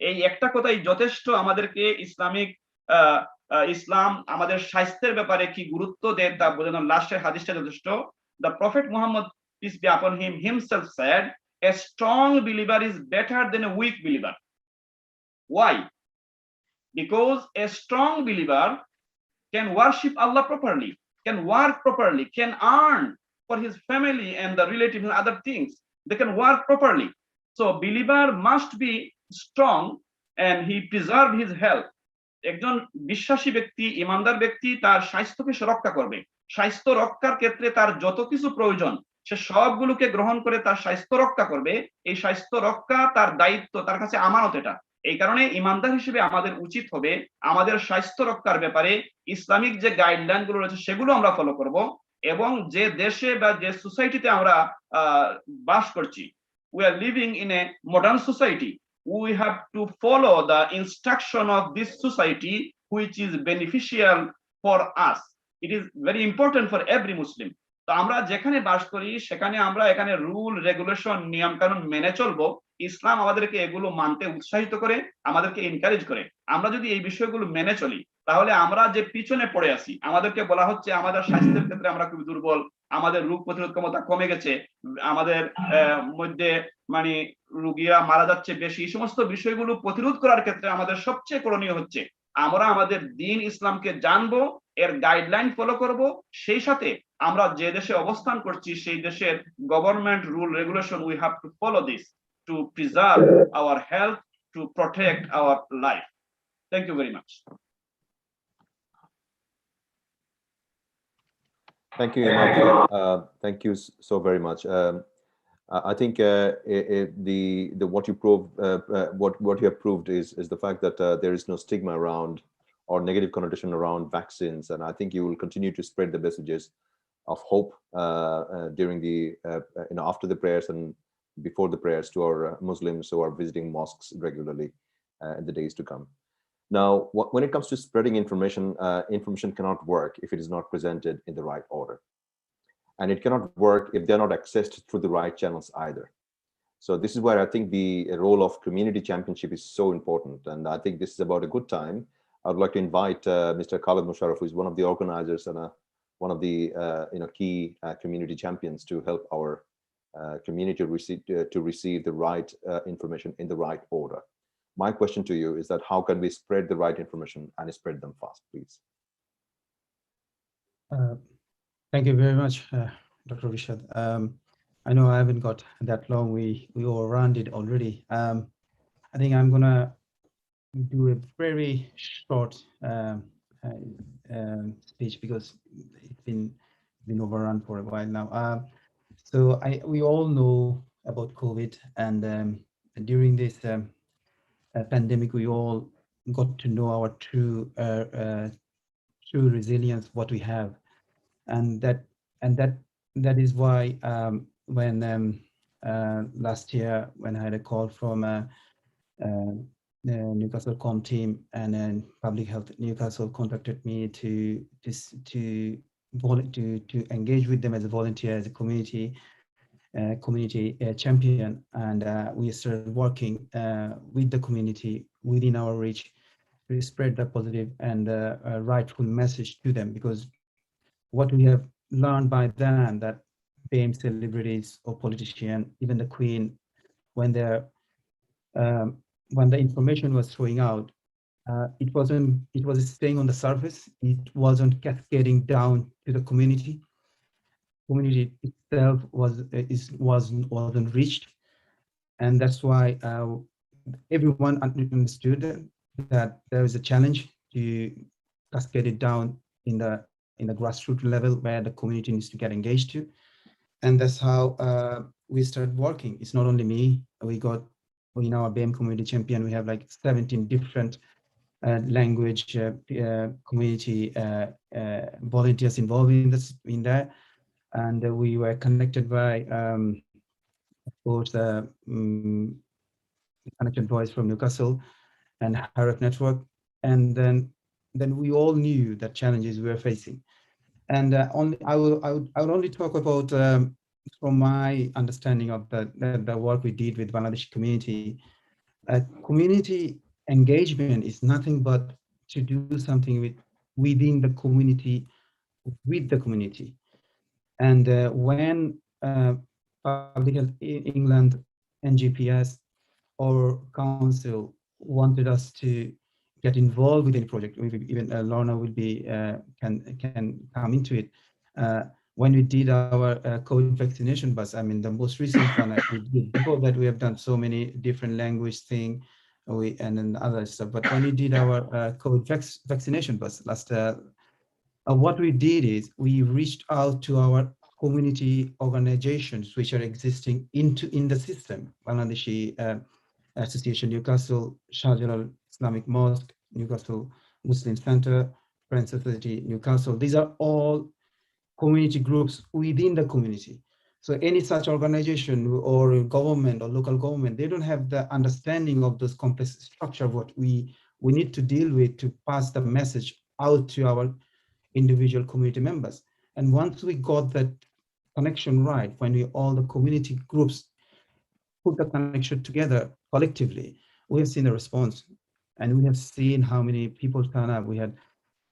এই একটা কথাই যথেষ্ট আমাদেরকে ইসলাম আমাদের স্বাস্থ্যের ব্যাপারে কি গুরুত্ব দেয় তা বোঝানোর লাস্টের হাদিসটা যথেষ্ট। The Prophet Muhammad, peace be upon him, himself said, a strong believer is better than a weak believer. Why? Because a strong believer can worship Allah properly, can work properly, can earn for his family and the relatives and other things. They can work properly. So believer must be strong and he preserve his health. একজন বিশ্বাসী ব্যক্তি, ইমানদার ব্যক্তি তার স্বাস্থ্যকে সুরক্ষা করবে। স্বাস্থ্য রক্ষার ক্ষেত্রে তার যত কিছু প্রয়োজন সে সবগুলোকে গ্রহণ করে তার স্বাস্থ্য রক্ষা করবে। এই স্বাস্থ্য রক্ষা তার দায়িত্ব, তার কাছে আমানত এটা। এই কারণে ইমানদার হিসেবে আমাদের উচিত হবে আমাদের স্বাস্থ্য রক্ষার ব্যাপারে ইসলামিক যে গাইডলাইন গুলো রয়েছে সেগুলো আমরা ফলো করব, এবং যে দেশে বা যে সোসাইটিতে আমরা বাস করছি, we are living in a modern society, we have to follow the instruction of this society which is beneficial for us. It is very important for every Muslim. তো আমরা যেখানে বাস করি সেখানে আমরা এখানে রুল, রেগুলেশন, নিয়ম কানুন মেনে চলবো। ইসলাম আমাদেরকে এগুলো মানতে উৎসাহিত করে, আমাদেরকে এনকারেজ করে। আমরা যদি এই বিষয়গুলো মেনে চলি তাহলে আমরা যে পিছনে পড়ে আছি, আমাদেরকে বলা হচ্ছে আমাদের স্বাস্থ্যের ক্ষেত্রে আমরা খুব দুর্বল, আমাদের রোগ প্রতিরোধ ক্ষমতা কমে গেছে, আমাদের মধ্যে রোগীরা মারা যাচ্ছে বেশি, এই সমস্ত বিষয়গুলো প্রতিরোধ করার ক্ষেত্রে আমাদের সবচেয়ে করণীয় হচ্ছে আমরা আমাদের দ্বীন ইসলামকে জানবো, এর গাইডলাইন ফলো করব, সেই সাথে আমরা যে দেশে অবস্থান করছি সেই দেশের government rule regulation, we have to follow this to preserve our health, to protect our life. Thank you very much. Thank you, Imam. Thank you so very much. I think what you proved, what you have proved is the fact that there is no stigma around or negative connotation around vaccines, and I think you will continue to spread the messages of hope during the after the prayers and before the prayers to our Muslims who are visiting mosques regularly in the days to come. Now, when it comes to spreading information, information cannot work if it is not presented in the right order. And it cannot work if they're not accessed through the right channels either. So this is where I think the role of community championship is so important. And I think this is about a good time. I would like to invite Mr. Khalid Musharraf, who is one of the organizers and one of the key community champions, to help our community to receive the right information in the right order. my question to you is that how can we spread the right information and spread them fast, please? Thank you very much, Dr. Rishad. I know I haven't got that long. We overran it already. I think I'm gonna do a very short speech because it's been overrun for a while now. So we all know about COVID, and during this pandemic, we all got to know our true resilience, what we have, and that is why when last year when I had a call from the Newcastle Com team, and then Public Health Newcastle contacted me to engage with them as a volunteer, as a community champion, and we started working with the community within our reach to spread the positive and rightful message to them, because what we have learned by then, that BAME celebrities or politicians, even the Queen, when the information was throwing out, it was staying on the surface. It wasn't cascading down to the community. Community itself wasn't reached, and that's why everyone understood that there is a challenge to cascade it down in the grassroots level where the community needs to get engaged to, and that's how we started working. It's not only me. We got in our BAME community champion, we have like 17 different language community volunteers involved in there, and we were connected by of course Connected Voice from Newcastle and HRF Network, and then we all knew the challenges we were facing. And I would only talk about from my understanding of the work we did with Bangladeshi community. Community engagement is nothing but to do something within the community, with the community. And when Public Health England, NGPS, or Council wanted us to get involved with any project, even Lorna will be can come into it. When we did our COVID vaccination bus, I mean the most recent one we did. Before that, we have done so many different language thing, and then other stuff. But when we did our COVID vaccination bus last, what we did is we reached out to our community organizations which are existing in the system. Bangladeshi Association Newcastle, Shah Jalal Islamic Mosque, Newcastle Muslim Center, Friends Society Newcastle. These are all community groups within the community. So any such organization or government or local government, they don't have the understanding of those complex structure what we need to deal with to pass the message out to our individual community members. And once we got that connection right, when we all the community groups put the connection together collectively, we have seen a response, and we have seen how many people turn up. We had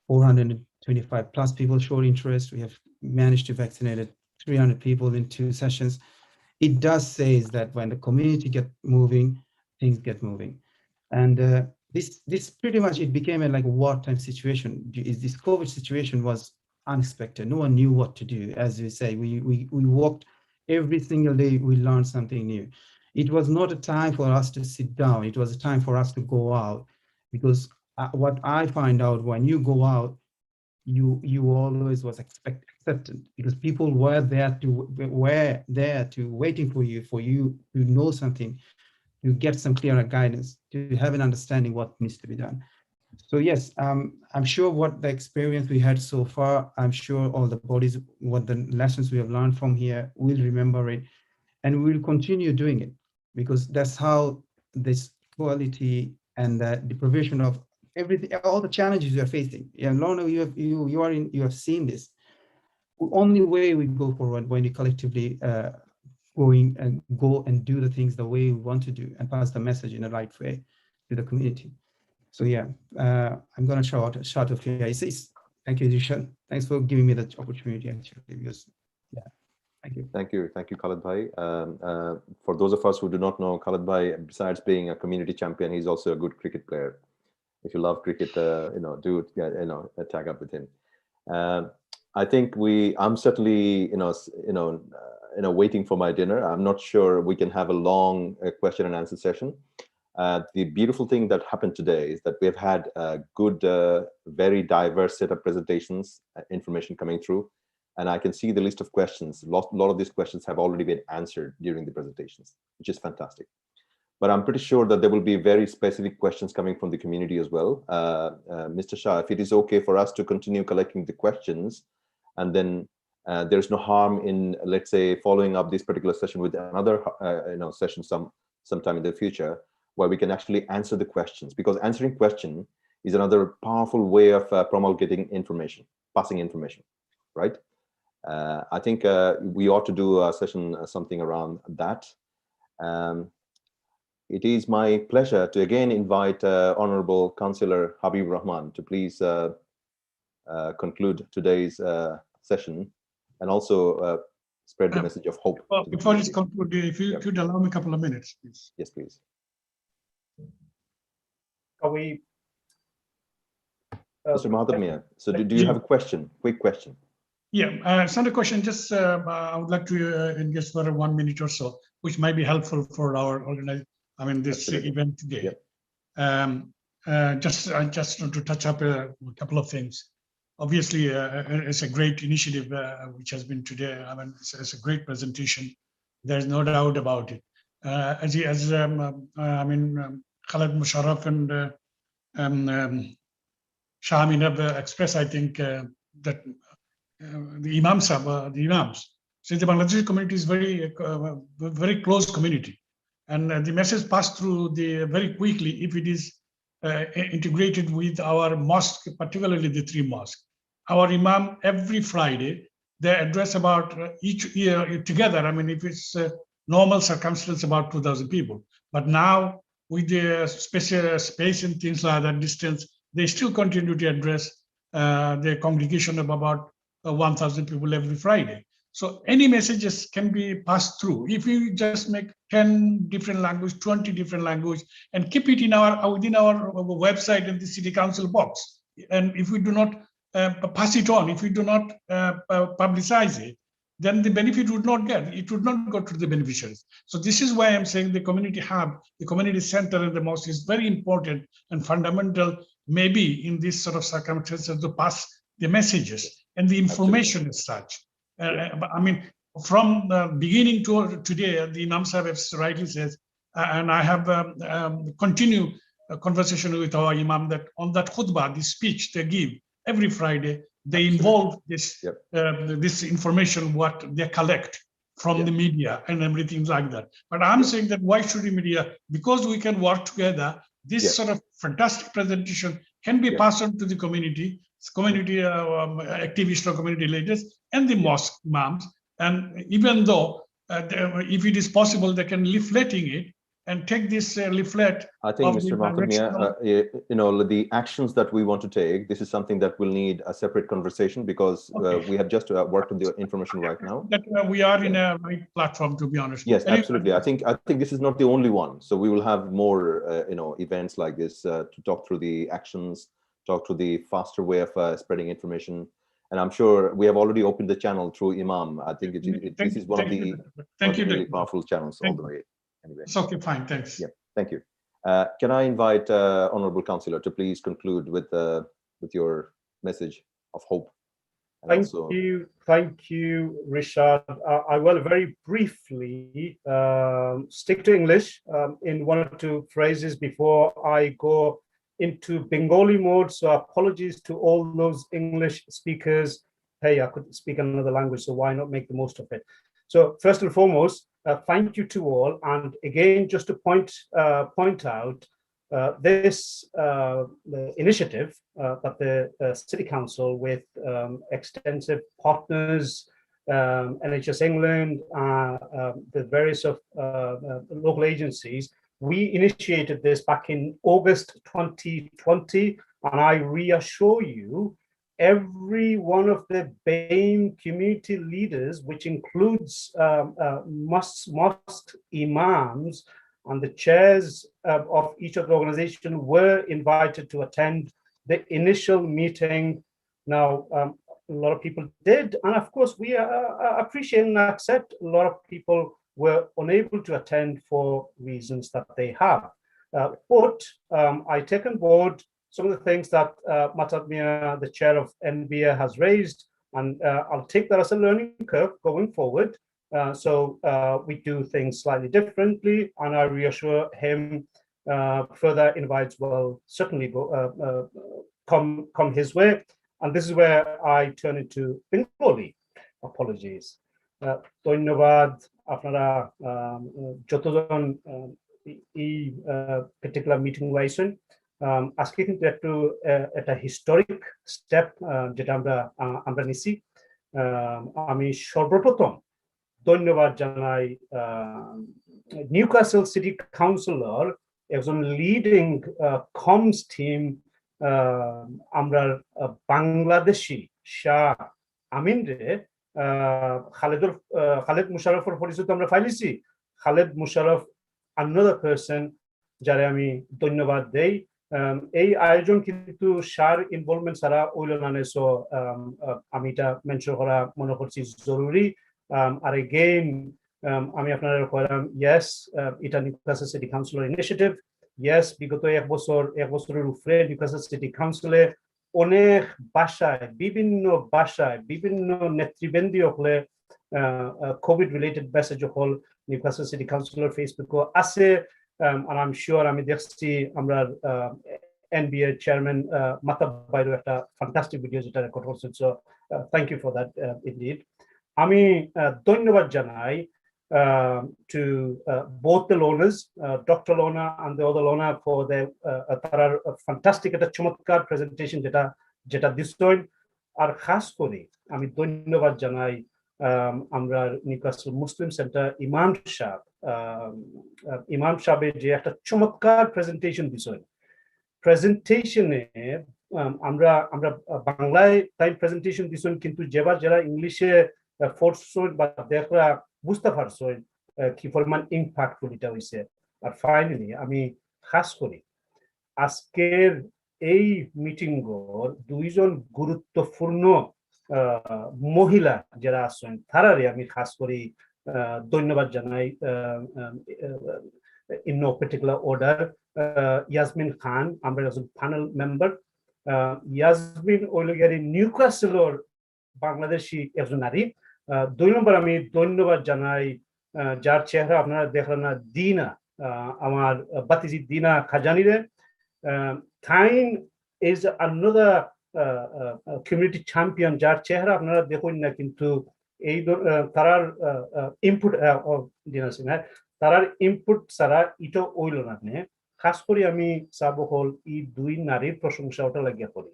425 plus people showed interest. We have managed to vaccinate 300 people in 2 sessions. It does say that when the community get moving, things get moving. And this pretty much, it became a like wartime situation. This COVID situation was unexpected. No one knew what to do. As you say, we worked every single day. We learned something new. It was not a time for us to sit down. It was a time for us to go out, because what I find out, when you go out, you always was accepted, because people were there to waiting for you to know something, to get some clearer guidance, to have an understanding what needs to be done. So yes, I'm sure what the experience we had so far, I'm sure all the bodies, what the lessons we have learned from here, will remember it, and we'll continue doing it, because that's how this quality and the provision of everything, all the challenges we are facing. Yeah, Lorna, you have seen this. The only way we go forward when we collectively go and do the things the way we want to do, and pass the message in the right way to the community. So yeah, I'm gonna shout off here. Thank you, Zishan. Thanks for giving me that opportunity, actually, because yeah, Thank you. Thank you, Khalid Bhai. For those of us who do not know, Khalid Bhai, besides being a community champion, he's also a good cricket player. If you love cricket, do tag up with him. I think I'm certainly, waiting for my dinner. I'm not sure we can have a long question and answer session. The beautiful thing that happened today is that we have had a good, very diverse set of presentations, information coming through. And I can see the list of questions. A lot of these questions have already been answered during the presentations, which is fantastic. But I'm pretty sure that there will be very specific questions coming from the community as well. Mr. Shah, if it is okay for us to continue collecting the questions, and then there's no harm in, let's say, following up this particular session with another session sometime in the future, where we can actually answer the questions, because answering question is another powerful way of promulgating information, passing information, right? I think we ought to do a session, something around that. It is my pleasure to again invite Honorable Councillor Habib Rahman to please conclude today's session and also spread the message of hope. Before it's concluded, if you could allow me a couple of minutes, please. Yes, please. Are we? Mr. Mahathir, so do you have a question? Quick question. Yeah, it's not a question. Just I would like to engage for 1 minute or so, which might be helpful for our this event today. Yep. Just to touch up a couple of things. Obviously, it's a great initiative which has been today. It's a great presentation. There's no doubt about it. As Khalid Musharraf and Shah Amin have expressed, I think that the imams, since the Bangladeshi community is very close community, and the message passed through very quickly if it is integrated with our mosque, particularly the 3 mosques. Our imam every Friday they address about each year together. If it's normal circumstance, about 2,000 people, but now with the special space and things like that, distance, they still continue to address the congregation of about 1,000 people every Friday. So any messages can be passed through. If we just make 10 different languages, 20 different languages, and keep it in within our website and the city council box, and if we do not pass it on, if we do not publicize it, then the benefit would not go to the beneficiaries. So this is why I'm saying the community hub, the community center and the mosque is very important and fundamental, maybe in this sort of circumstances, to pass the messages and the information as such. From the beginning to today, the Imam Sahib rightly says, and I have continued a conversation with our Imam that on that khutbah, the speech they give every Friday, they involve this this information, what they collect from the media and everything like that. But I'm saying that why should the media? Because we can work together, this sort of fantastic presentation can be passed on to the community activists or community leaders and the mosque imams. And even though, if it is possible, they can leafleting it and take this leaflet. I think, Mr. Mahathir, the actions that we want to take, this is something that will need a separate conversation, because we have just worked on the information right now. That we are in a right platform, to be honest. Yes, absolutely. I think this is not the only one. So we will have more, events like this to talk through the actions, talk to the faster way of spreading information. And I'm sure we have already opened the channel through Imam. I think this is one of the really powerful channels all the way. Anyway. It's okay, fine, thanks. Yeah, thank you. Can I invite Honorable Councillor to please conclude with your message of hope? Thank you, Rishad. I will very briefly stick to English in 1 or 2 phrases before I go into Bengali mode. So apologies to all those English speakers. Hey, I could speak another language, so why not make the most of it? So first and foremost, thank you to all. And again, just to point out this initiative that the City Council with extensive partners, NHS England, the various of local agencies, we initiated this back in August 2020, and I reassure you every one of the BAME community leaders, which includes mosque imams and the chairs of each of the organization, were invited to attend the initial meeting. Now, a lot of people did, and of course, we appreciate and accept a lot of people were unable to attend for reasons that they have. But I take on board some of the things that Matat Mia, the chair of NBA, has raised, and I'll take that as a learning curve going forward. So we do things slightly differently, and I reassure him further invites will certainly go, come his way. And this is where I turn into Bengali. Apologies. ধন্যবাদ আপনারা যতজন এই particular meeting হয়েছেন আজকে কিন্তু একটু একটা historic step যেটা আমরা নিছি আমি সর্বপ্রথম ধন্যবাদ জানাই নিউক্যাসল সিটি কাউন্সিলর একজন লিডিং কমস টিম আমরা বাংলাদেশি শাহ আমিন রে খালেদ মুশারফের পরিচিত আমরা ফাইলিছি খালেদ মুশারফ another person যারে আমি ধন্যবাদ দেই এই আয়োজন কিন্তু শার ইনভলভমেন্ট ছাড়া হইল না সো আমি এটা মেনশন করা মনে করছি জরুরি আর এগেইন আমি আপনাদের কইলাম ইয়েস এটা নিউক্যাসল সিটি কাউন্সিলের ইনিশিয়েটিভ ইয়েস বিগত এক বছরের উপরে নিউক্যাসল সিটি কাউন্সিলে অনেক ভাষায় বিভিন্ন নেতৃবৃন্দ হলে কোভিড রিলেটেড মেসেজ হল নিউক্যাসল সিটি কাউন্সিলর ফেসবুক আছে and I'm sure আমি দেখছি আমরা NBA chairman মাতাব বাইরো একটা fantastic video যেটা রেকর্ড করছেন so thank you for that indeed আমি ধন্যবাদ জানাই to both the loners Dr. Lona and the other Lona for their তার fantastic একটা চমৎকার presentation যেটা দিছেন আর খাস করে আমি ধন্যবাদ জানাই আমরা নিউক্যাসল মুসলিম সেন্টার ইমাম সাহেবের যে একটা চমৎকার প্রেজেন্টেশন দিছেন প্রেজেন্টেশনে আমরা বাংলায় তাই প্রেজেন্টেশন দিছেন কিন্তু যারা ইংলিশে ফোর্স বা দেখরা বুঝতে পারছেন কি পরিমাণ ইম্প্যাক্টফুল এটা হইছে আর ফাইনালি আমি খাস করি আজকের এই মিটিং দুইজন গুরুত্বপূর্ণ মহিলা যারা আছেন তারারে আমি খাস করি ধন্যবাদ জানাই in no particular order Yasmin খান আমরা একজন প্যানেল মেম্বার ইয়াসমিন ওইলগারি নিউক্যাসলের বাংলাদেশি একজন নারী দুই নম্বর আমি ধন্যবাদ জানাই যার চেহারা আপনারা দেখলেন না দিনা আমার বাতিজি দিনা খাজানিরে থাইন is another community champion যার চেহারা আপনারা দেখুন না কিন্তু এই তারার ইনপুট তারার ইনপুট ছাড়া এটা হইল না খাস করে আমি চাব হল এই দুই নারীর প্রশংসা ওটা লাগিয়া করি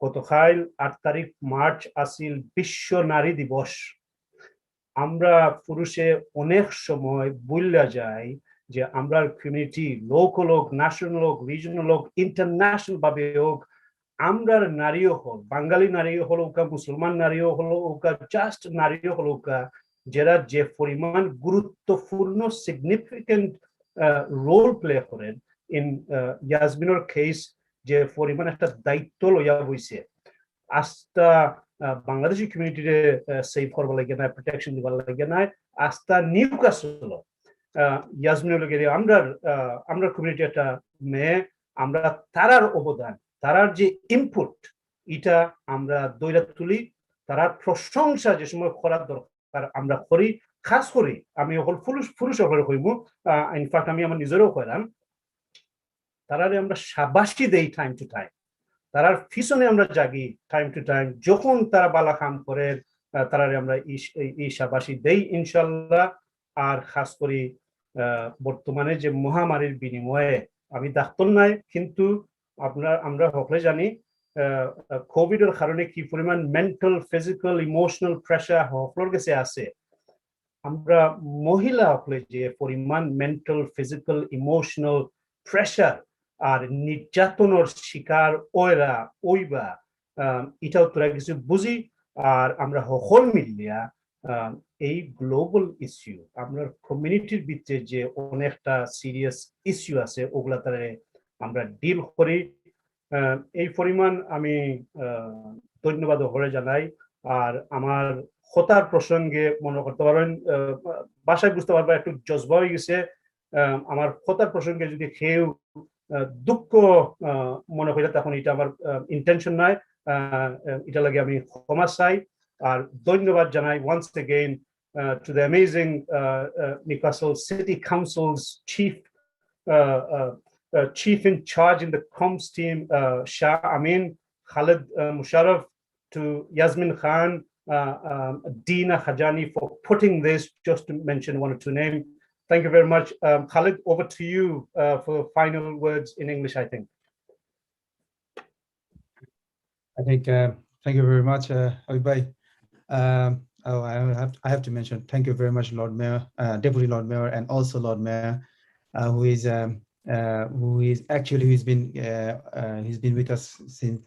গতকাল 8 তারিখ মার্চ আসিল বিশ্ব নারী দিবস আমরা পুরুষে অনেক সময় ভুলে যাই যে আমরা কমিউনিটি লোকাল হোক ন্যাশনাল হোক রিজনাল হোক ইন্টারন্যাশনাল ভাবে হোক আমরা নারীও হল বাঙালি নারীও হল মুসলমান নারীও হলো জাস্ট নারীও হলো যারা যে পরিমাণ গুরুত্বপূর্ণ সিগনিফিকেন্ট রোল প্লে করেন ইন ইয়াসমিনের কেস যে পরিমাণ একটা দায়িত্ব লইয়া হইছে আস্থা বাংলাদেশি কমিউনিটিরে সেভ করবার লাগে না প্রোটেকশন দিবার লাগে না আস্থা নিউক্যাসল ইয়াসমিনের লগে আমরা কমিউনিটি একটা মেয়ে আমরা তারার অবদান তারার যে ইনপুট এটা আমরা দইরা তুলি তারার প্রশংসা যে সময় করার দরকার আমরা করি খাস করি আমি অকল পুরুষ অকলে কইব ইনফ্যাক্ট আমি আমার নিজেরও কইলাম তারারে আমরা শাবাশি দেই টাইম টু টাইম তারার পিছনে আমরা জাগি টাইম টু টাইম যখন তারা বালা কাম করে তারারে আমরা এই শাবাশি দেই ইনশাআল্লাহ আর খাস করি বর্তমানে যে মহামারীর বিনিময়ে আমি ডাক্তার নাই কিন্তু আমরা সকলে জানি কোভিডের কারণে কি পরিমাণ মেন্টাল ফিজিক্যাল ইমোশনাল প্রেসার সকলের কাছে আছে আমরা মহিলা সকলে যে পরিমাণ মেন্টাল ফিজিক্যাল ইমোশনাল প্রেসার আর নির্যাতনের শিকার ওইবা এটাও তোরা কিছু বুঝি আর আমরা হল মিলিয়া এই গ্লোবাল ইস্যু আমরা কমিউনিটির ভিতরে যে অনেকটা সিরিয়াস ইস্যু আছে ওগুলা তারা আমরা ডিল করি এই পরিমাণ আমি ধন্যবাদ হরে জানাই আর আমার হতার প্রসঙ্গে মনে করতে পারেন ভাষায় বুঝতে পারবা একটু জজবা হয়ে গেছে আমার হতার প্রসঙ্গে যদি কেউ দুঃখ মনে করে তখন এটা আমার ইন্টেনশন নয় এটা লাগে আমি ক্ষমা চাই আর ধন্যবাদ জানাই once again to the amazing Newcastle City Council's chief in charge in the comms team, Shah Amin, Khalid Musharraf, to Yasmin Khan, Dina Khajani for putting this, just to mention one or two names. Thank you very much. Khalid, over to you for final words in English, I think. Thank you very much, Abibay. I have to mention, thank you very much, Lord Mayor, Deputy Lord Mayor, and also Lord Mayor, he's been with us since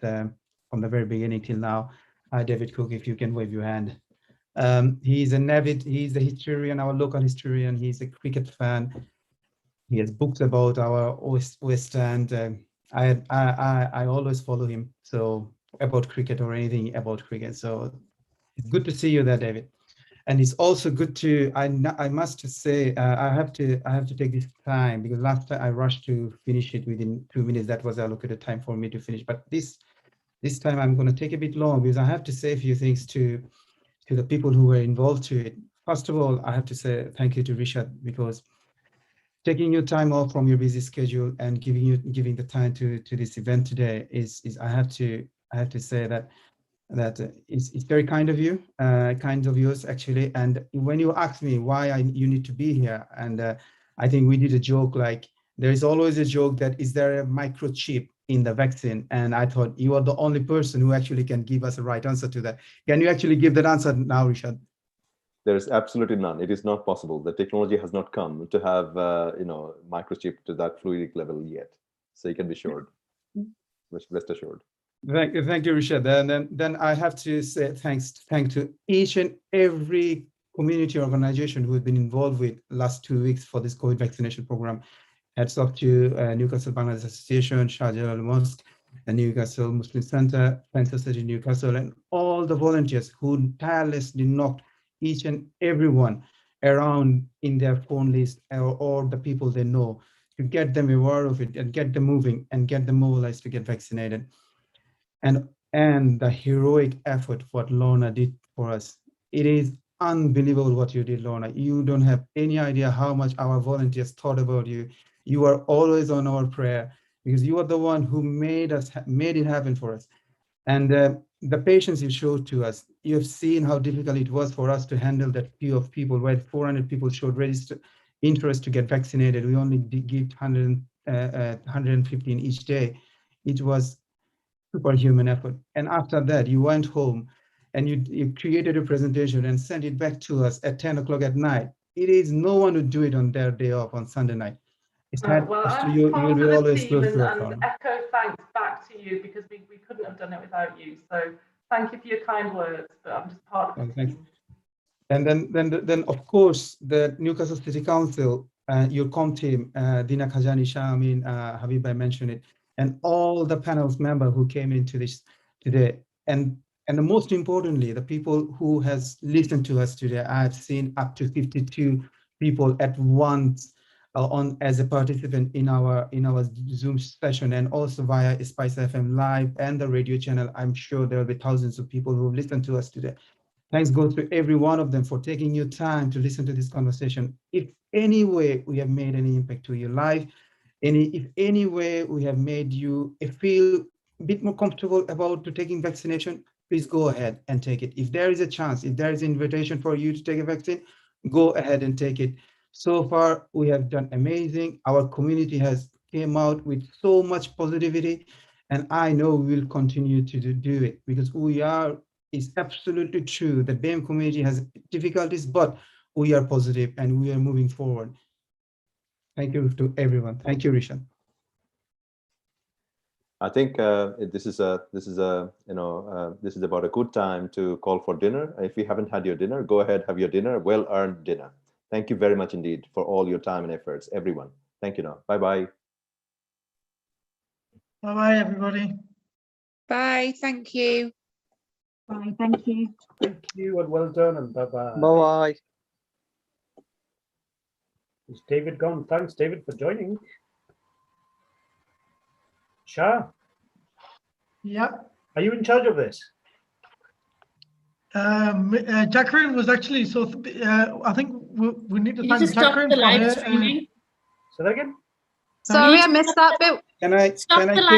from the very beginning till now. David Cook, if you can wave your hand. He's a historian, our local historian. He's a cricket fan. He has books about our West End. I always follow him. So about cricket or anything about cricket. So it's good to see you there, David. And it's also good to, I must say, I have to take this time because last time I rushed to finish it within 2 minutes. That was allocated time for me to finish. But this time I'm going to take a bit long because I have to say a few things to the people who were involved to it. First of all, I have to say thank you to Rishad because taking your time off from your busy schedule and giving the time to this event today is I have to say that it's very kind of you, yours actually. And when you asked me why you need to be here, and I think we did a joke like there is always a joke that is there a microchip in the vaccine, and I thought you are the only person who actually can give us a right answer to that. Can you actually give that answer now, Rishad? There is absolutely none. It is not possible. The technology has not come to have microchip to that fluidic level yet. So you can be assured, rest assured. Thank you, Rishad. And then I have to say thank to each and every community organization who has been involved with last 2 weeks for this COVID vaccination program. Hats off to Newcastle Bangladesh Association, Shah Jalal Mosque, the Newcastle Muslim Center, Francis City Newcastle, and all the volunteers who tirelessly knocked each and everyone around in their phone list or the people they know to get them aware of it and get them moving and get them mobilized to get vaccinated. And the heroic effort what Lorna did for us. It is unbelievable what you did, Lorna. You don't have any idea how much our volunteers thought about you. You are always on our prayer because you are the one who made it happen for us. And the patience you showed to us, you have seen how difficult it was for us to handle that queue of people where 400 people showed registered interest to get vaccinated. We only give 115 each day. It was superhuman effort. And after that, you went home and you created a presentation and sent it back to us at 10 o'clock at night. It is no one would do it on their day off on Sunday night. Well, I'm you'll part be of the always team close to and echo thanks back to you because we couldn't have done it without you. So thank you for your kind words, but I'm just part of the team. And then of course, the Newcastle City Council, your comm team, Dina Khajani, Shah Amin, Habib, I mentioned it, and all the panels members who came into this today. And most importantly, the people who has listened to us today. I've seen up to 52 people at once as a participant in our Zoom session and also via Spice FM Live and the radio channel. I'm sure there will be thousands of people who listened to us today. Thanks goes to every one of them for taking your time to listen to this conversation. If any way we have made any impact to your life, if any way we have made you feel a bit more comfortable about taking vaccination, please go ahead and take it. If there is a chance, if there is an invitation for you to take a vaccine, go ahead and take it. So far, we have done amazing. Our community has came out with so much positivity, and I know we will continue to do it because it's absolutely true. The BAME community has difficulties, but we are positive and we are moving forward. Thank you to everyone. Thank you, Rishan. I think this is about a good time to call for dinner. If you haven't had your dinner, go ahead, have your dinner, well-earned dinner. Thank you very much indeed for all your time and efforts, everyone. Thank you now. Bye-bye. Bye-bye, everybody. Bye. Thank you. Bye. Thank you. Thank you and well done and bye-bye. Bye-bye. Is David gone? Thanks, David, for joining. Shah, Yeah. are you in charge of this? Jacqueline was actually, so I think we need to Can you thank just stop Jacqueline the for live her. streaming? Say that again? Sorry, I missed that bit. Can I Stop the live